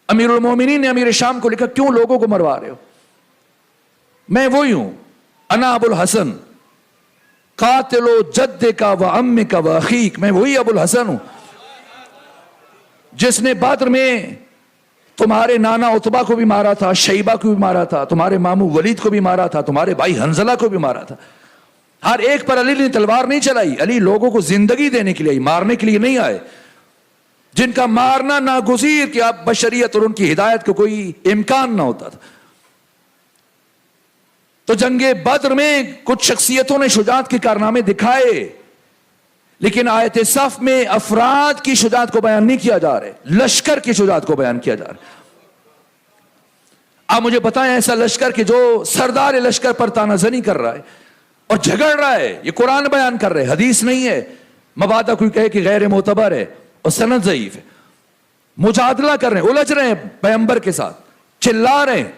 امیر المومنین نے امیر شام کو لکھا کیوں لوگوں کو مروا رہے ہو؟ میں وہی ہوں، انا ابو الحسن قاتل جدک و عمک و اخیک. میں وہی ابو الحسن ہوں جس نے بدر میں تمہارے نانا عتبہ کو بھی مارا تھا، شیبہ کو بھی مارا تھا، تمہارے ماموں ولید کو بھی مارا تھا، تمہارے بھائی حنظلہ کو بھی مارا تھا. ہر ایک پر علی نے تلوار نہیں چلائی. علی لوگوں کو زندگی دینے کے لیے، مارنے کے لیے نہیں آئے. جن کا مارنا ناگزیر کہ اب بشریت اور ان کی ہدایت کو کوئی امکان نہ ہوتا تھا. تو جنگ بدر میں کچھ شخصیتوں نے شجاعت کے کارنامے دکھائے، لیکن آیت صف میں افراد کی شجاعت کو بیان نہیں کیا جا رہا، لشکر کی شجاعت کو بیان کیا جا رہا. آپ مجھے بتائیں ایسا لشکر کہ جو سردار لشکر پر تانہ زنی کر رہا ہے اور جھگڑ رہا ہے، یہ قرآن بیان کر رہے، حدیث نہیں ہے. مبادہ کوئی کہے کہ غیر معتبر ہے اور سند ضعیف ہے، مجادلہ کر رہے ہیں، الجھ رہے ہیں پیغمبر کے ساتھ، چلا رہے ہیں.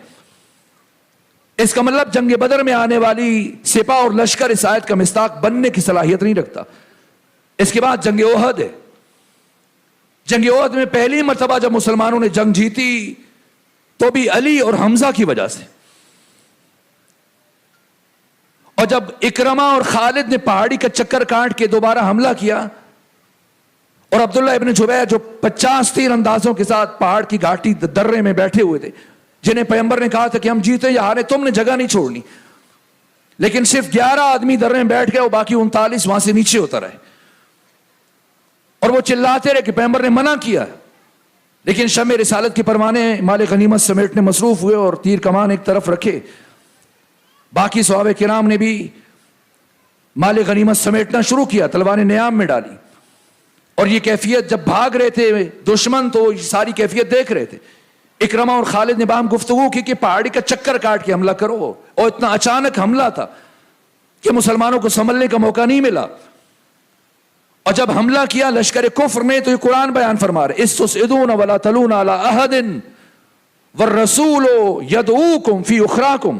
اس کا مطلب جنگ بدر میں آنے والی سپاہ اور لشکر اس آیت کا مصداق بننے کی صلاحیت نہیں رکھتا. اس کے بعد جنگ احد ہے. جنگ احد میں پہلی مرتبہ جب مسلمانوں نے جنگ جیتی تو بھی علی اور حمزہ کی وجہ سے. اور جب اکرمہ اور خالد نے پہاڑی کا چکر کاٹ کے دوبارہ حملہ کیا اور عبداللہ ابن جبیر جو 50 تیر اندازوں کے ساتھ پہاڑ کی گھاٹی درے میں بیٹھے ہوئے تھے, جنہیں پیغمبر نے کہا تھا کہ ہم جیتے یا ہارے تم نے جگہ نہیں چھوڑنی, لیکن صرف 11 آدمی درے میں بیٹھ گئے اور باقی 39 وہاں سے نیچے اتر آئے. اور وہ چلاتے رہے کہ پیغمبر نے منع کیا, لیکن شمع رسالت کے پروانے مال غنیمت سمیٹنے مصروف ہوئے اور تیر کمان ایک طرف رکھے. باقی صحابہ کرام نے بھی مال غنیمت سمیٹنا شروع کیا, تلواریں نیام میں ڈالی. اور یہ کیفیت جب بھاگ رہے تھے دشمن تو یہ ساری کیفیت دیکھ رہے تھے. اکرمہ اور خالد نے باہم گفتگو کی کہ پہاڑی کا چکر کاٹ کے حملہ کرو, اور اتنا اچانک حملہ تھا کہ مسلمانوں کو سنبھلنے کا موقع نہیں ملا. اور جب حملہ کیا لشکر کفر نے تو یہ قرآن بیان فرما رہے استسعدون ولا تلون علی احد والرسول یدعوکم فی اخراکم,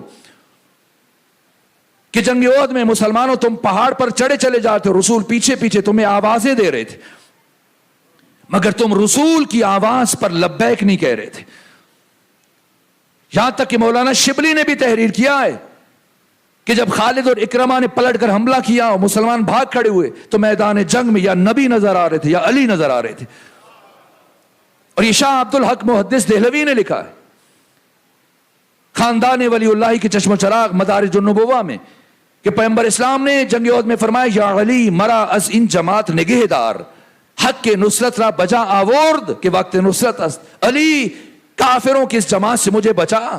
کہ جنگ احد میں مسلمانوں تم پہاڑ پر چڑھے چلے جاتے ہو, رسول پیچھے پیچھے تمہیں آوازیں دے رہے تھے, مگر تم رسول کی آواز پر لبیک نہیں کہہ رہے تھے. یہاں تک کہ مولانا شبلی نے بھی تحریر کیا ہے کہ جب خالد اور اکرمہ نے پلٹ کر حملہ کیا اور مسلمان بھاگ کھڑے ہوئے تو میدان جنگ میں یا نبی نظر آ رہے تھے یا علی نظر آ رہے تھے. اور یہ شاہ عبد الحق محدث دہلوی نے لکھا ہے خاندان ولی اللہ کے چشم و چراغ مدارج النبوہ میں کہ پیغمبر اسلام نے جنگ احد میں فرمایا یا علی مرا از ان جماعت نگہدار حق کے نصرت را بجا آورد کہ وقت نصرت است. علی کافروں کی اس جماعت سے مجھے بچا,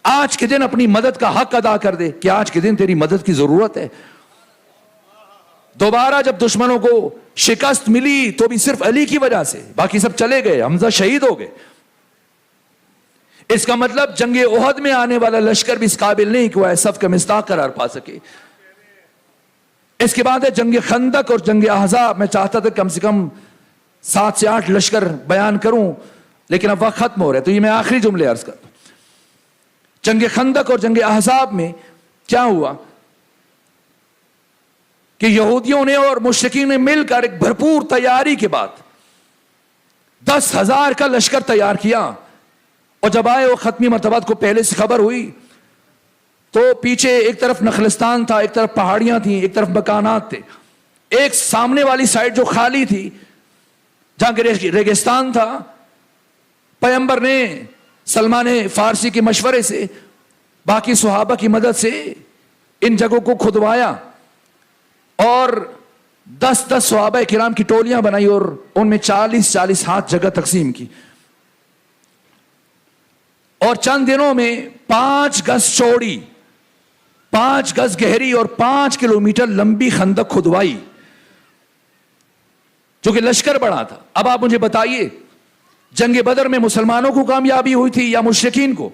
آج کے دن اپنی مدد کا حق ادا کر دے کہ آج کے دن تیری مدد کی ضرورت ہے. دوبارہ جب دشمنوں کو شکست ملی تو بھی صرف علی کی وجہ سے, باقی سب چلے گئے, حمزہ شہید ہو گئے. اس کا مطلب جنگ احد میں آنے والا لشکر بھی اس قابل نہیں کہ وہ صف کا مصداق قرار پا سکے. اس کے بعد ہے جنگ خندق اور جنگ احزاب. میں چاہتا تھا کم سے کم 7 سے 8 لشکر بیان کروں, لیکن اب وقت ختم ہو رہا ہے تو یہ میں آخری جملے عرض کرتا ہوں. جنگ خندق اور جنگ احزاب میں کیا ہوا کہ یہودیوں نے اور مشرکین نے مل کر ایک بھرپور تیاری کے بعد 10,000 کا لشکر تیار کیا. اور جب آئے وہ ختمی مرتبات کو پہلے سے خبر ہوئی تو پیچھے ایک طرف نخلستان تھا, ایک طرف پہاڑیاں تھیں, ایک طرف مکانات تھے. ایک سامنے والی سائڈ جو خالی تھی جہاں ریگستان تھا, پیغمبر نے سلمان فارسی کے مشورے سے باقی صحابہ کی مدد سے ان جگہوں کو کھدوایا اور 10 صحابہ کرام کی ٹولیاں بنائی اور ان میں 40 ہاتھ جگہ تقسیم کی. اور چند دنوں میں 5 گز چوڑی, 5 گز گہری اور 5 کلومیٹر لمبی خندق کھدوائی, جو کہ لشکر بڑا تھا. اب آپ مجھے بتائیے جنگ بدر میں مسلمانوں کو کامیابی ہوئی تھی یا مشرکین کو؟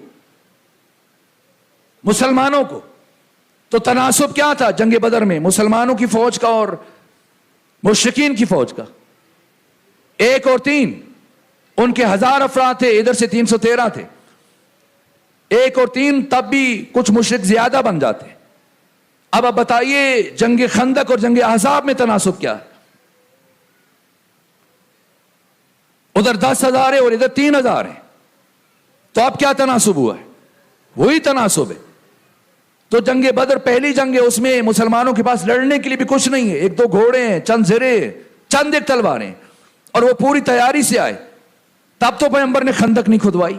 مسلمانوں کو. تو تناسب کیا تھا جنگ بدر میں مسلمانوں کی فوج کا اور مشرکین کی فوج کا؟ 1 اور 3. ان کے 1000 افراد تھے, ادھر سے 313 تھے. 1 اور 3 تب بھی کچھ مشرک زیادہ بن جاتے. اب آپ بتائیے جنگ خندق اور جنگ احزاب میں تناسب کیا ہے؟ ادھر 10,000 ہے اور ادھر 3,000 ہے. تو اب کیا تناسب ہوا ہے؟ وہی تناسب ہے. تو جنگ بدر پہلی جنگ ہے, اس میں مسلمانوں کے پاس لڑنے کے لیے بھی کچھ نہیں ہے. 1-2 گھوڑے ہیں, چند زرے, چند ایک تلواریں, اور وہ پوری تیاری سے آئے. تب تو پیغمبر نے خندق نہیں کھدوائی.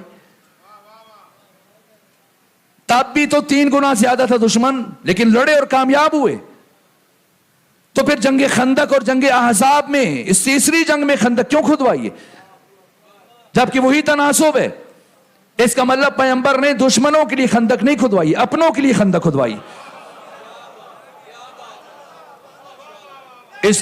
تب بھی تو 3 گنا زیادہ تھا دشمن, لیکن لڑے اور کامیاب ہوئے. تو پھر جنگ خندق اور جنگ احزاب میں اس تیسری جنگ میں خندق کیوں کھدوائی ہے جبکہ وہی تناسب ہے؟ اس کا مطلب پیغمبر نے دشمنوں کے لیے خندق نہیں کھدوائی, اپنوں کے لیے خندق کھدوائی. اس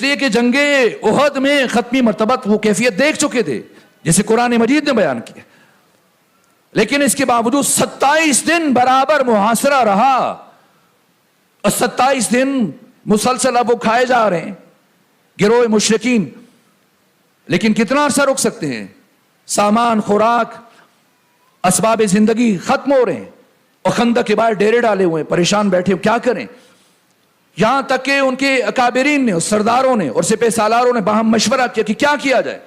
لیے کہ جنگ احد میں ختمی مرتبہ وہ کیفیت دیکھ چکے تھے جسے قرآن مجید نے بیان کیا, لیکن اس کے باوجود 27 دن برابر محاصرہ رہا, اور 27 دن مسلسل اب وہ کھائے جا رہے ہیں گروہ مشرکین. لیکن کتنا عرصہ رک سکتے ہیں؟ سامان, خوراک, اسباب زندگی ختم ہو رہے ہیں, اور خندق کے باہر ڈیرے ڈالے ہوئے ہیں, پریشان بیٹھے, کیا کریں؟ یہاں تک کہ ان کے اکابرین نے اور سرداروں نے اور سپہ سالاروں نے باہم مشورہ کیا کہ کیا کیا جائے.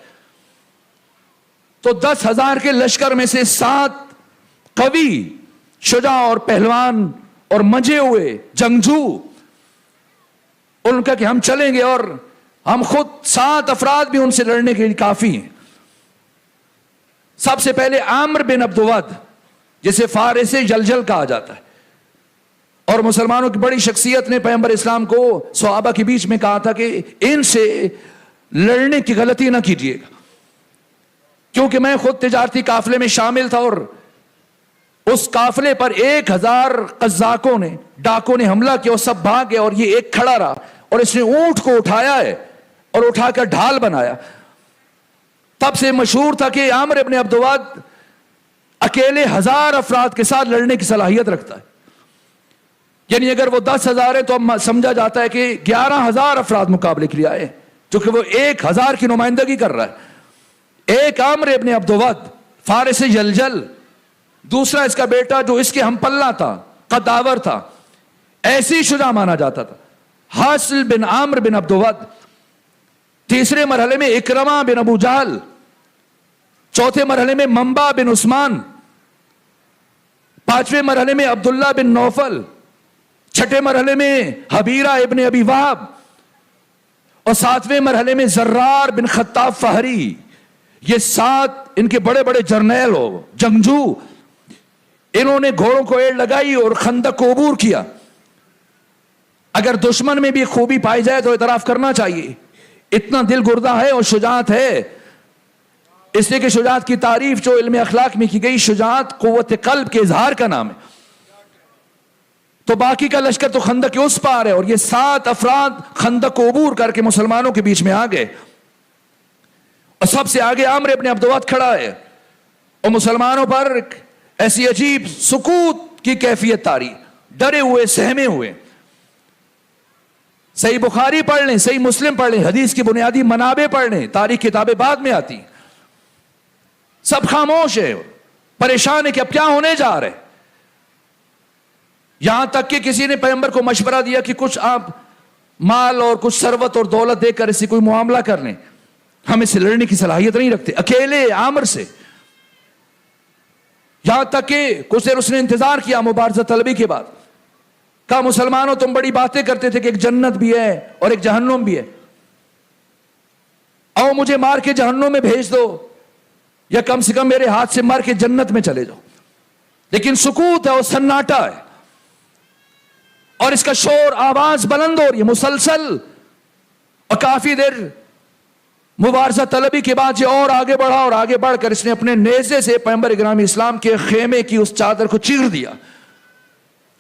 تو 10,000 کے لشکر میں سے 7 قوی شجاع اور پہلوان اور منجے ہوئے جنگجو ان کا کہ ہم چلیں گے, اور ہم خود 7 افراد بھی ان سے لڑنے کے لیے کافی ہیں. سب سے پہلے عامر بن عبد ود, جسے فارس جلجل کہا جاتا ہے, اور مسلمانوں کی بڑی شخصیت نے پیغمبر اسلام کو صحابہ کے بیچ میں کہا تھا کہ ان سے لڑنے کی غلطی نہ کیجیے گا, کیونکہ میں خود تجارتی قافلے میں شامل تھا, اور اس قافلے پر 1,000 قزاقوں نے, ڈاکوں نے حملہ کیا, اور سب بھاگ گئے, اور یہ ایک کھڑا رہا, اور اس نے اونٹ کو اٹھایا ہے اور اٹھا کر ڈھال بنایا. تب سے مشہور تھا کہ عامر ابن عبد ود اکیلے 1,000 افراد کے ساتھ لڑنے کی صلاحیت رکھتا ہے. یعنی اگر وہ 10,000 ہے تو اب سمجھا جاتا ہے کہ 11,000 افراد مقابلے کے لیے آئے, چونکہ وہ 1,000 کی نمائندگی کر رہا ہے. ایک عامر ابن عبد ود فارس جلجل, دوسرا اس کا بیٹا جو اس کے ہم پلہ تھا, قداور تھا, ایسی شجاع مانا جاتا تھا, حاصل بن عامر بن عبد ود. تیسرے مرحلے میں اکرمہ بن ابو جہل, چوتھے مرحلے میں منبع بن عثمان, پانچویں مرحلے میں عبداللہ بن نوفل, چھٹے مرحلے میں حبیرہ ابن ابی وہب, اور 7ویں مرحلے میں زرار بن خطاب فہری. یہ 7 ان کے بڑے بڑے جرنیل ہو, جنگجو, انہوں نے گھوڑوں کو ایڑ لگائی اور خندق کو عبور کیا. اگر دشمن میں بھی خوبی پائی جائے تو اعتراف کرنا چاہیے, اتنا دل گردہ ہے اور شجاعت ہے. اس لیے کہ شجاعت کی تعریف جو علم اخلاق میں کی گئی, شجاعت قوت قلب کے اظہار کا نام ہے. تو باقی کا لشکر تو خندق کے اس پار ہے, اور یہ 7 افراد خندق کو عبور کر کے مسلمانوں کے بیچ میں آ گئے, اور سب سے آگے عامر ابن عبد ود کھڑا ہے, اور مسلمانوں پر ایسی عجیب سکوت کی کیفیت تاری, ڈرے ہوئے, سہمے ہوئے. صحیح بخاری پڑھ لیں, صحیح مسلم پڑھ لیں, حدیث کی بنیادی منابع پڑھ لیں, تاریخ کتابیں بعد میں آتی, سب خاموش ہے, پریشان ہے کہ اب کیا ہونے جا رہے. یہاں تک کہ کسی نے پیغمبر کو مشورہ دیا کہ کچھ آپ مال اور کچھ ثروت اور دولت دے کر اسے کوئی معاملہ کر لیں, ہم اسے لڑنے کی صلاحیت نہیں رکھتے, اکیلے عامر سے. یہاں تک کہ کچھ دیر اس نے انتظار کیا مبارزہ طلبی کے بعد, کہا مسلمانوں تم بڑی باتیں کرتے تھے کہ ایک جنت بھی ہے اور ایک جہنم بھی ہے, آؤ مجھے مار کے جہنم میں بھیج دو, یا کم سے کم میرے ہاتھ سے مار کے جنت میں چلے جاؤ. لیکن سکوت ہے اور سناٹا ہے, اور اس کا شور, آواز بلند ہو رہی ہے مسلسل, اور کافی دیر مبارزہ طلبی کے بعد یہ اور آگے بڑھا, اور آگے بڑھ کر اس نے اپنے نیزے سے پیغمبر اکرام اسلام کے خیمے کی اس چادر کو چیر دیا,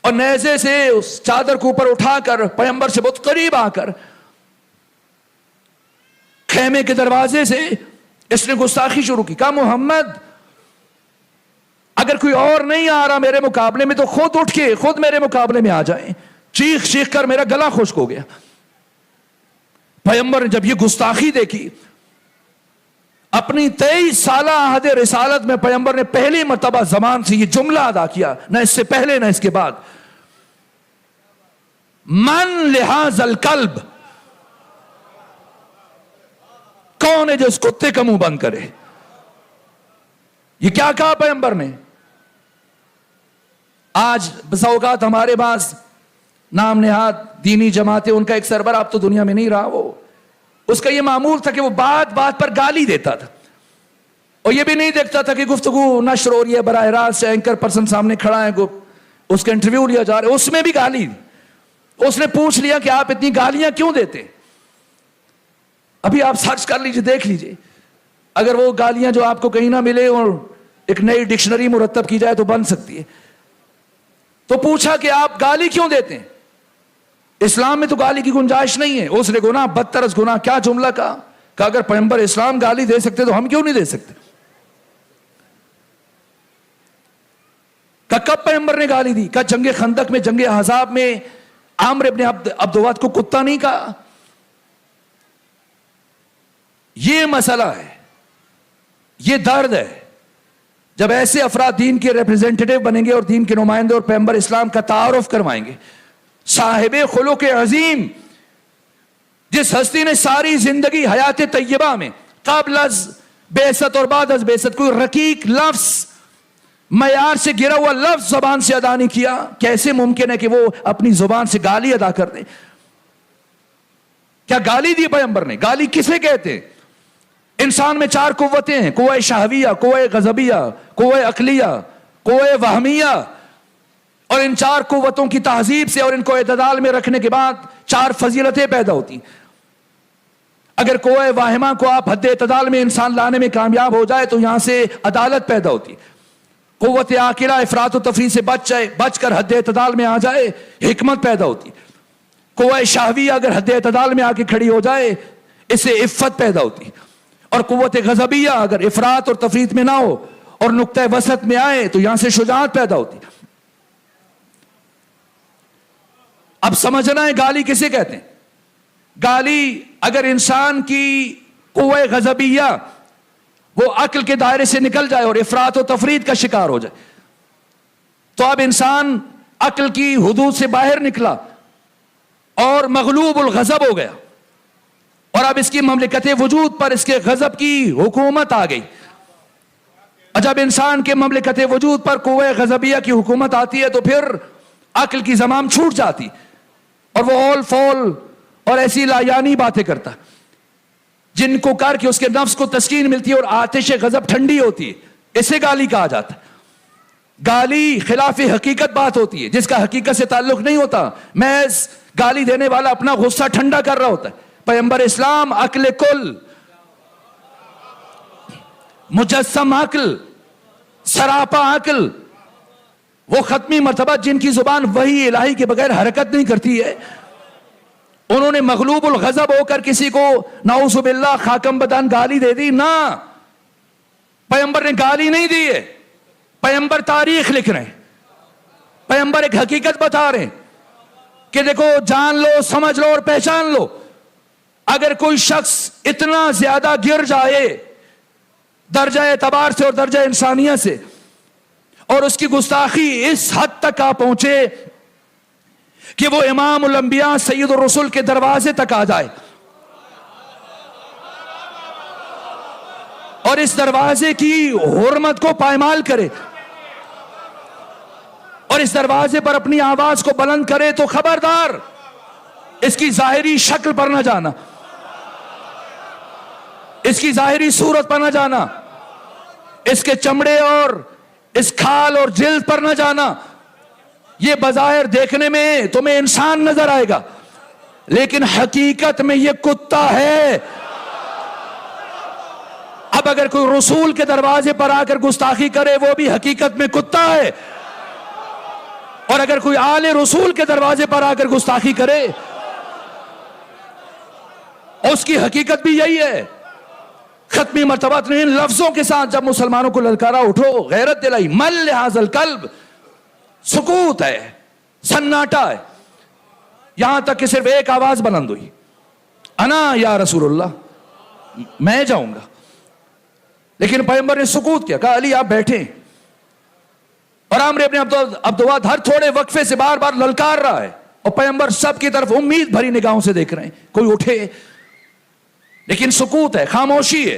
اور نیزے سے اس چادر کو اوپر اٹھا کر پیغمبر سے بہت قریب آ کر خیمے کے دروازے سے اس نے گستاخی شروع کی. کہا محمد اگر کوئی اور نہیں آ رہا میرے مقابلے میں تو خود اٹھ کے خود میرے مقابلے میں آ جائیں. چیخ چیخ کر میرا گلا خشک ہو گیا. پیغمبر نے جب یہ گستاخی دیکھی, اپنی 23 سالہ عہد رسالت میں پیغمبر نے پہلی مرتبہ زبان سے یہ جملہ ادا کیا, نہ اس سے پہلے نہ اس کے بعد, من لحاظ القلب, کون ہے جو اس کتے کا منہ بند کرے. یہ کیا کہا پیغمبر نے. آج بس اوقات ہمارے پاس نام نہاد دینی جماعتیں, ان کا ایک سربراہ اب تو دنیا میں نہیں رہا, وہ اس کا یہ معمول تھا کہ وہ بات بات پر گالی دیتا تھا, اور یہ بھی نہیں دیکھتا تھا کہ گفتگو نشر ہو رہی ہے براہ راست, اینکر پرسن سامنے کھڑا ہے, اس کا انٹرویو لیا جا رہا ہے, اس میں بھی گالی. اس نے پوچھ لیا کہ آپ اتنی گالیاں کیوں دیتے. ابھی آپ سرچ کر لیجئے, دیکھ لیجئے, اگر وہ گالیاں جو آپ کو کہیں نہ ملے اور ایک نئی ڈکشنری مرتب کی جائے تو بن سکتی ہے. تو پوچھا کہ آپ گالی کیوں دیتے ہیں, اسلام میں تو گالی کی گنجائش نہیں ہے. اس نے گناہ بدتر از گناہ, کیا جملہ کہا, کہ اگر پیغمبر اسلام گالی دے سکتے تو ہم کیوں نہیں دے سکتے. کہ کب پیغمبر نے گالی دی, کہ جنگ خندق میں, جنگ احزاب میں عامر ابن عبد ود کو کتا نہیں کہا. یہ مسئلہ ہے, یہ درد ہے. جب ایسے افراد دین کے ریپرزینٹیٹیو بنیں گے اور دین کے نمائندے اور پیغمبر اسلام کا تعارف کروائیں گے صاحب خلق عظیم، جس ہستی نے ساری زندگی حیات طیبہ میں قبل از بعثت اور بعد از بعثت کوئی رقیق لفظ، معیار سے گرا ہوا لفظ زبان سے ادا نہیں کیا، کیسے ممکن ہے کہ وہ اپنی زبان سے گالی ادا کر دیں؟ کیا گالی دی پیغمبر نے؟ گالی کسے کہتے ہیں؟ انسان میں 4 قوتیں ہیں، قوہ شہویہ، قوہ غضبیہ، قوہ عقلیہ، قوہ وہمیہ، اور ان 4 قوتوں کی تہذیب سے اور ان کو اعتدال میں رکھنے کے بعد 4 فضیلتیں پیدا ہوتی۔ اگر قوہ واہمہ کو آپ حد اعتدال میں انسان لانے میں کامیاب ہو جائے تو یہاں سے عدالت پیدا ہوتی۔ قوت عاقلہ افراط و تفریط سے بچ کر حد اعتدال میں آ جائے، حکمت پیدا ہوتی۔ قوہ شہویہ اگر حد اعتدال میں آ کے کھڑی ہو جائے، اس سے عفت پیدا ہوتی۔ اور قوت غضبیہ اگر افراط اور تفریط میں نہ ہو اور نقطہ وسط میں آئے تو یہاں سے شجاعت پیدا ہوتی۔ اب سمجھنا ہے گالی کسے کہتے ہیں؟ گالی اگر انسان کی قوہ غضبیہ وہ عقل کے دائرے سے نکل جائے اور افراط و تفریط کا شکار ہو جائے تو اب انسان عقل کی حدود سے باہر نکلا اور مغلوب الغضب ہو گیا، اور اب اس کی مملکت وجود پر اس کے غضب کی حکومت آ گئی۔ اور جب انسان کے مملکت وجود پر قوہ غضبیہ کی حکومت آتی ہے تو پھر عقل کی زمام چھوٹ جاتی اور وہ اول فول اور ایسی لایانی باتیں کرتا جن کو کر کے اس کے نفس کو تسکین ملتی ہے اور آتش غضب ٹھنڈی ہوتی ہے۔ اسے گالی کہا جاتا ہے۔ گالی خلاف حقیقت بات ہوتی ہے جس کا حقیقت سے تعلق نہیں ہوتا، محض گالی دینے والا اپنا غصہ ٹھنڈا کر رہا ہوتا ہے۔ پیغمبر اسلام عقل کل، مجسم عقل، سراپا عقل، وہ ختمی مرتبہ جن کی زبان وحی الہی کے بغیر حرکت نہیں کرتی ہے، انہوں نے مغلوب الغضب ہو کر کسی کو نعوذ باللہ خاکم بدن گالی دے دی؟ نہ، پیغمبر نے گالی نہیں دی ہے۔ پیغمبر تاریخ لکھ رہے ہیں، پیغمبر ایک حقیقت بتا رہے ہیں کہ دیکھو، جان لو، سمجھ لو اور پہچان لو، اگر کوئی شخص اتنا زیادہ گر جائے درجہ اعتبار سے اور درجہ انسانیت سے، اور اس کی گستاخی اس حد تک آ پہنچے کہ وہ امام الانبیاء سید الرسل کے دروازے تک آ جائے اور اس دروازے کی حرمت کو پائمال کرے اور اس دروازے پر اپنی آواز کو بلند کرے، تو خبردار اس کی ظاہری شکل پر نہ جانا، اس کی ظاہری صورت پر نہ جانا، اس کے چمڑے اور اس کھال اور جلد پر نہ جانا۔ یہ بظاہر دیکھنے میں تمہیں انسان نظر آئے گا لیکن حقیقت میں یہ کتا ہے۔ اب اگر کوئی رسول کے دروازے پر آ کر گستاخی کرے وہ بھی حقیقت میں کتا ہے، اور اگر کوئی آل رسول کے دروازے پر آ کر گستاخی کرے اس کی حقیقت بھی یہی ہے۔ ختمی مرتبہ نے ان لفظوں کے ساتھ جب مسلمانوں کو للکارا، اٹھو، غیرت دلائی، مل لحاظ القلب، سکوت ہے، سناٹا ہے، یہاں تک کہ صرف ایک آواز بلند ہوئی، انا یا رسول اللہ، میں جاؤں گا۔ لیکن پیغمبر نے سکوت کیا، کہا علی آپ بیٹھیں، اور عامر ابن عبدواد ہر تھوڑے وقفے سے بار بار للکار رہا ہے اور پیغمبر سب کی طرف امید بھری نگاہوں سے دیکھ رہے ہیں، کوئی اٹھے، لیکن سکوت ہے، خاموشی ہے۔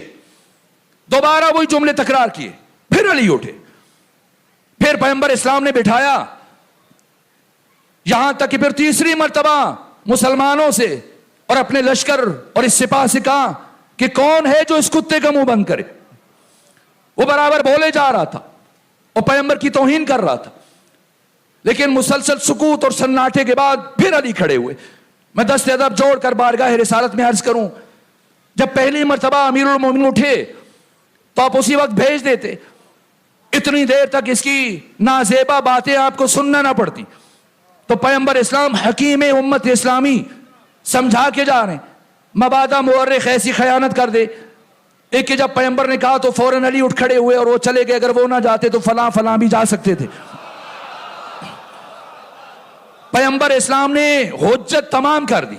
دوبارہ وہی جملے تکرار کیے، پھر علی اٹھے، پھر پیغمبر اسلام نے بٹھایا، یہاں تک کہ پھر تیسری مرتبہ مسلمانوں سے اور اپنے لشکر اور اس سپاہ سے کہا کہ کون ہے جو اس کتے کا منہ بند کرے۔ وہ برابر بولے جا رہا تھا اور پیغمبر کی توہین کر رہا تھا، لیکن مسلسل سکوت اور سناٹے کے بعد پھر علی کھڑے ہوئے۔ میں دست ادب جوڑ کر بارگاہ رسالت میں عرض کروں، جب پہلی مرتبہ امیر المومنین اٹھے تو آپ اسی وقت بھیج دیتے، اتنی دیر تک اس کی نازیبا باتیں آپ کو سننا نہ پڑتی۔ تو پیغمبر اسلام حکیم امت اسلامی سمجھا کے جا رہے ہیں، مبادا مورخ ایسی خیانت کر دے ایک کہ جب پیغمبر نے کہا تو فوراً علی اٹھ کھڑے ہوئے اور وہ چلے گئے، اگر وہ نہ جاتے تو فلاں فلاں بھی جا سکتے تھے۔ پیغمبر اسلام نے حجت تمام کر دی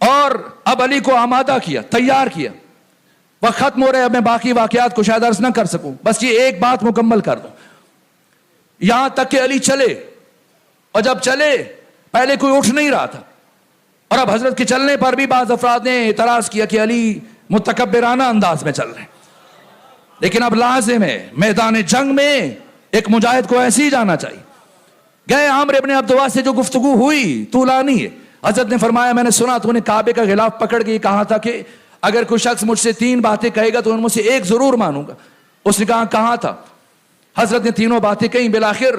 اور اب علی کو آمادہ کیا، تیار کیا۔ وقت ختم ہو رہا ہے، میں باقی واقعات کو شاید عرض نہ کر سکوں، بس یہ ایک بات مکمل کر دوں۔ یہاں تک کہ علی چلے اور جب چلے پہلے کوئی اٹھ نہیں رہا تھا، اور اب حضرت کے چلنے پر بھی بعض افراد نے اعتراض کیا کہ علی متکبرانہ انداز میں چل رہے ہیں، لیکن اب لازم ہے میدان جنگ میں ایک مجاہد کو ایسے ہی جانا چاہیے۔ گئے عامر ابن عبداللہ سے جو گفتگو ہوئی طولانی ہے، حضرت نے فرمایا میں نے سنا تو نے کعبے کا غلاف پکڑ کے یہ کہا تھا کہ اگر کوئی شخص مجھ سے 3 باتیں کہے گا تو ان میں سے ایک ضرور مانوں گا۔ اس نے کہا کہاں تھا؟ حضرت نے تینوں باتیں کہیں، بالآخر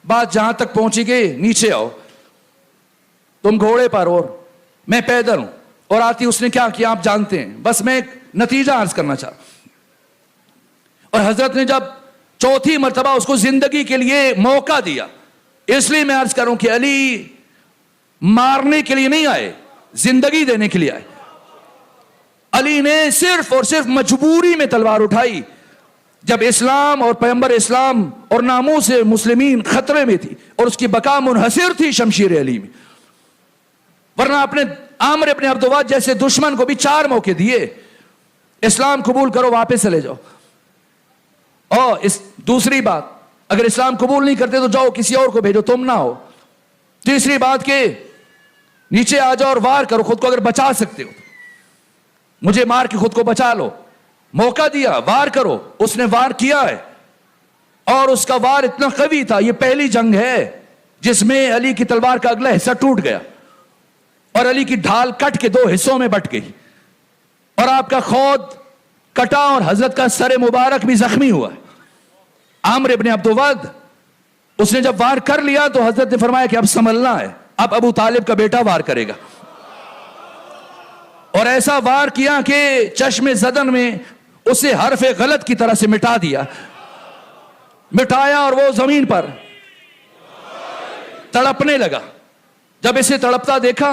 بات جہاں تک پہنچی گئی نیچے آؤ، تم گھوڑے پر اور میں پیدل ہوں، اور آتی اس نے کیا کیا آپ جانتے ہیں، بس میں ایک نتیجہ عرض کرنا چاہتا۔ اور حضرت نے جب چوتھی مرتبہ اس کو زندگی کے لیے موقع دیا، اس لیے میں عرض کروں کہ علی مارنے کے لیے نہیں آئے، زندگی دینے کے لیے آئے۔ علی نے صرف اور صرف مجبوری میں تلوار اٹھائی جب اسلام اور پیغمبر اسلام اور ناموس مسلمین خطرے میں تھی اور اس کی بقا منحصر تھی شمشیر علی میں، ورنہ اپنے عامر ابن عبداللہ جیسے دشمن کو بھی 4 موقع دیے، اسلام قبول کرو واپس چلے جاؤ، اور دوسری بات اگر اسلام قبول نہیں کرتے تو جاؤ کسی اور کو بھیجو، تم نہ ہو، تیسری بات کہ نیچے آ جاؤ اور وار کرو خود کو اگر بچا سکتے ہو، مجھے مار کے خود کو بچا لو، موقع دیا وار کرو، اس نے وار کیا ہے، اور اس کا وار اتنا قوی تھا، یہ پہلی جنگ ہے جس میں علی کی تلوار کا اگلا حصہ ٹوٹ گیا اور علی کی ڈھال کٹ کے 2 حصوں میں بٹ گئی، اور آپ کا خود کٹا اور حضرت کا سر مبارک بھی زخمی ہوا ہے۔ عامر ابن عبدالود اس نے جب وار کر لیا تو حضرت نے فرمایا کہ اب سنبھلنا ہے، اب ابو طالب کا بیٹا وار کرے گا، اور ایسا وار کیا کہ چشم زدن میں اسے حرف غلط کی طرح سے مٹا دیا، مٹایا، اور وہ زمین پر تڑپنے لگا۔ جب اسے تڑپتا دیکھا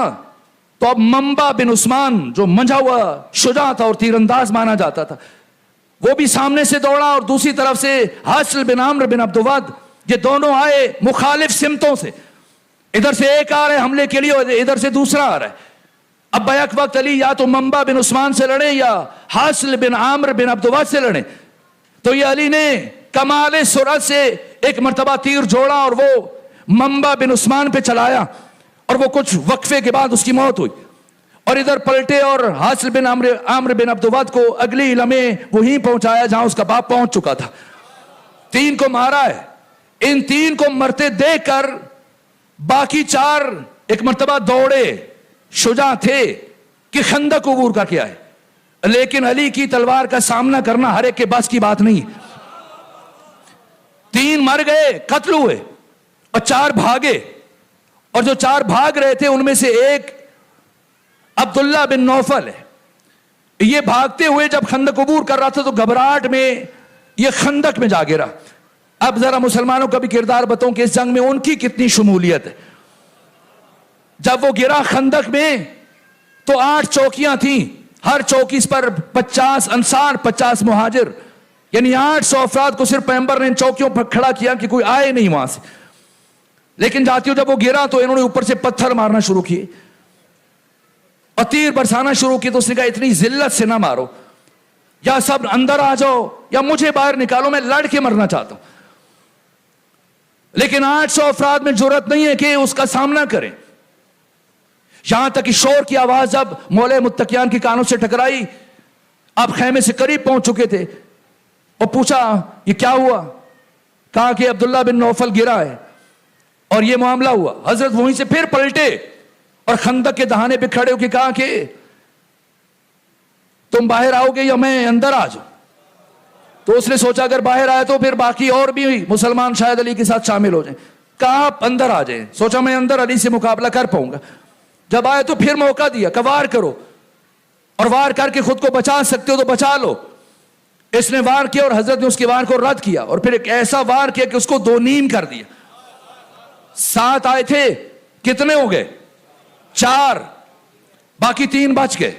تو اب منبع بن عثمان جو منجھا ہوا شجاع تھا اور تیر انداز مانا جاتا تھا، وہ بھی سامنے سے دوڑا، اور دوسری طرف سے حاصل بن عامر بن عبدالود، یہ دونوں آئے مخالف سمتوں سے، ادھر سے ایک آ رہا ہے حملے کے لیے اور ادھر سے دوسرا آ رہا ہے۔ اب بیک وقت علی یا تو منبع بن عثمان سے لڑے یا حاصل بن عامر بن عبدالود سے لڑے، تو یہ علی نے کمال سرعت سے ایک مرتبہ تیر جوڑا اور وہ منبع بن عثمان پہ چلایا، اور وہ کچھ وقفے کے بعد اس کی موت ہوئی، اور ادھر پلٹے اور حاصل بن عامر بن عبدالود کو اگلی لمحے وہیں پہنچایا جہاں اس کا باپ پہنچ چکا تھا۔ 3 کو مارا ہے۔ ان 3 کو مرتے دیکھ کر باقی 4 ایک مرتبہ دوڑے، شجاع تھے کہ خندق عبور کا کیا ہے، لیکن علی کی تلوار کا سامنا کرنا ہر ایک کے بس کی بات نہیں۔ 3 مر گئے، قتل ہوئے، اور 4 بھاگے، اور جو 4 بھاگ رہے تھے ان میں سے ایک عبداللہ بن نوفل ہے۔ یہ بھاگتے ہوئے جب خندق عبور کر رہا تھا تو گھبراہٹ میں یہ خندق میں جا گرا۔ اب ذرا مسلمانوں کا بھی کردار بتاؤں کہ اس جنگ میں ان کی کتنی شمولیت ہے۔ جب وہ گرا خندق میں تو 8 چوکیاں تھیں، ہر چوکی پر 50 انصار 50 مہاجر، یعنی 800 افراد کو صرف پیغمبر نے ان چوکیوں پر کھڑا کیا کہ کوئی آئے نہیں وہاں سے۔ لیکن جاتیوں جب وہ گرا تو انہوں نے اوپر سے پتھر مارنا شروع کیے اور تیر برسانا شروع کی، تو اس نے کہا اتنی ذلت سے نہ مارو، یا سب اندر آ جاؤ یا مجھے باہر نکالو، میں لڑ کے مرنا چاہتا ہوں۔ لیکن 800 افراد میں جرأت نہیں ہے کہ اس کا سامنا کریں، یہاں تک کہ شور کی آواز جب مولے متقیان کی کانوں سے ٹکرائی، آپ خیمے سے قریب پہنچ چکے تھے، اور پوچھا یہ کیا ہوا؟ کہا کہ عبداللہ بن نوفل گرا ہے اور یہ معاملہ ہوا۔ حضرت وہیں سے پھر پلٹے اور خندق کے دہانے پہ کھڑے ہو کے کہا کہ تم باہر آؤ گے یا میں اندر آ جاؤں؟ تو اس نے سوچا اگر باہر آئے تو پھر باقی اور بھی مسلمان شاید علی کے ساتھ شامل ہو جائیں، کہا آپ اندر آ جائیں۔ سوچا میں اندر علی سے مقابلہ کر پاؤں گا۔ جب آئے تو پھر موقع دیا کہ وار کرو، اور وار کر کے خود کو بچا سکتے ہو تو بچا لو۔ اس نے وار کیا اور حضرت نے اس کے وار کو رد کیا، اور پھر ایک ایسا وار کیا کہ اس کو 2 نیم کر دیا۔ 7 آئے تھے، کتنے ہو گئے؟ 4، باقی 3 بچ گئے،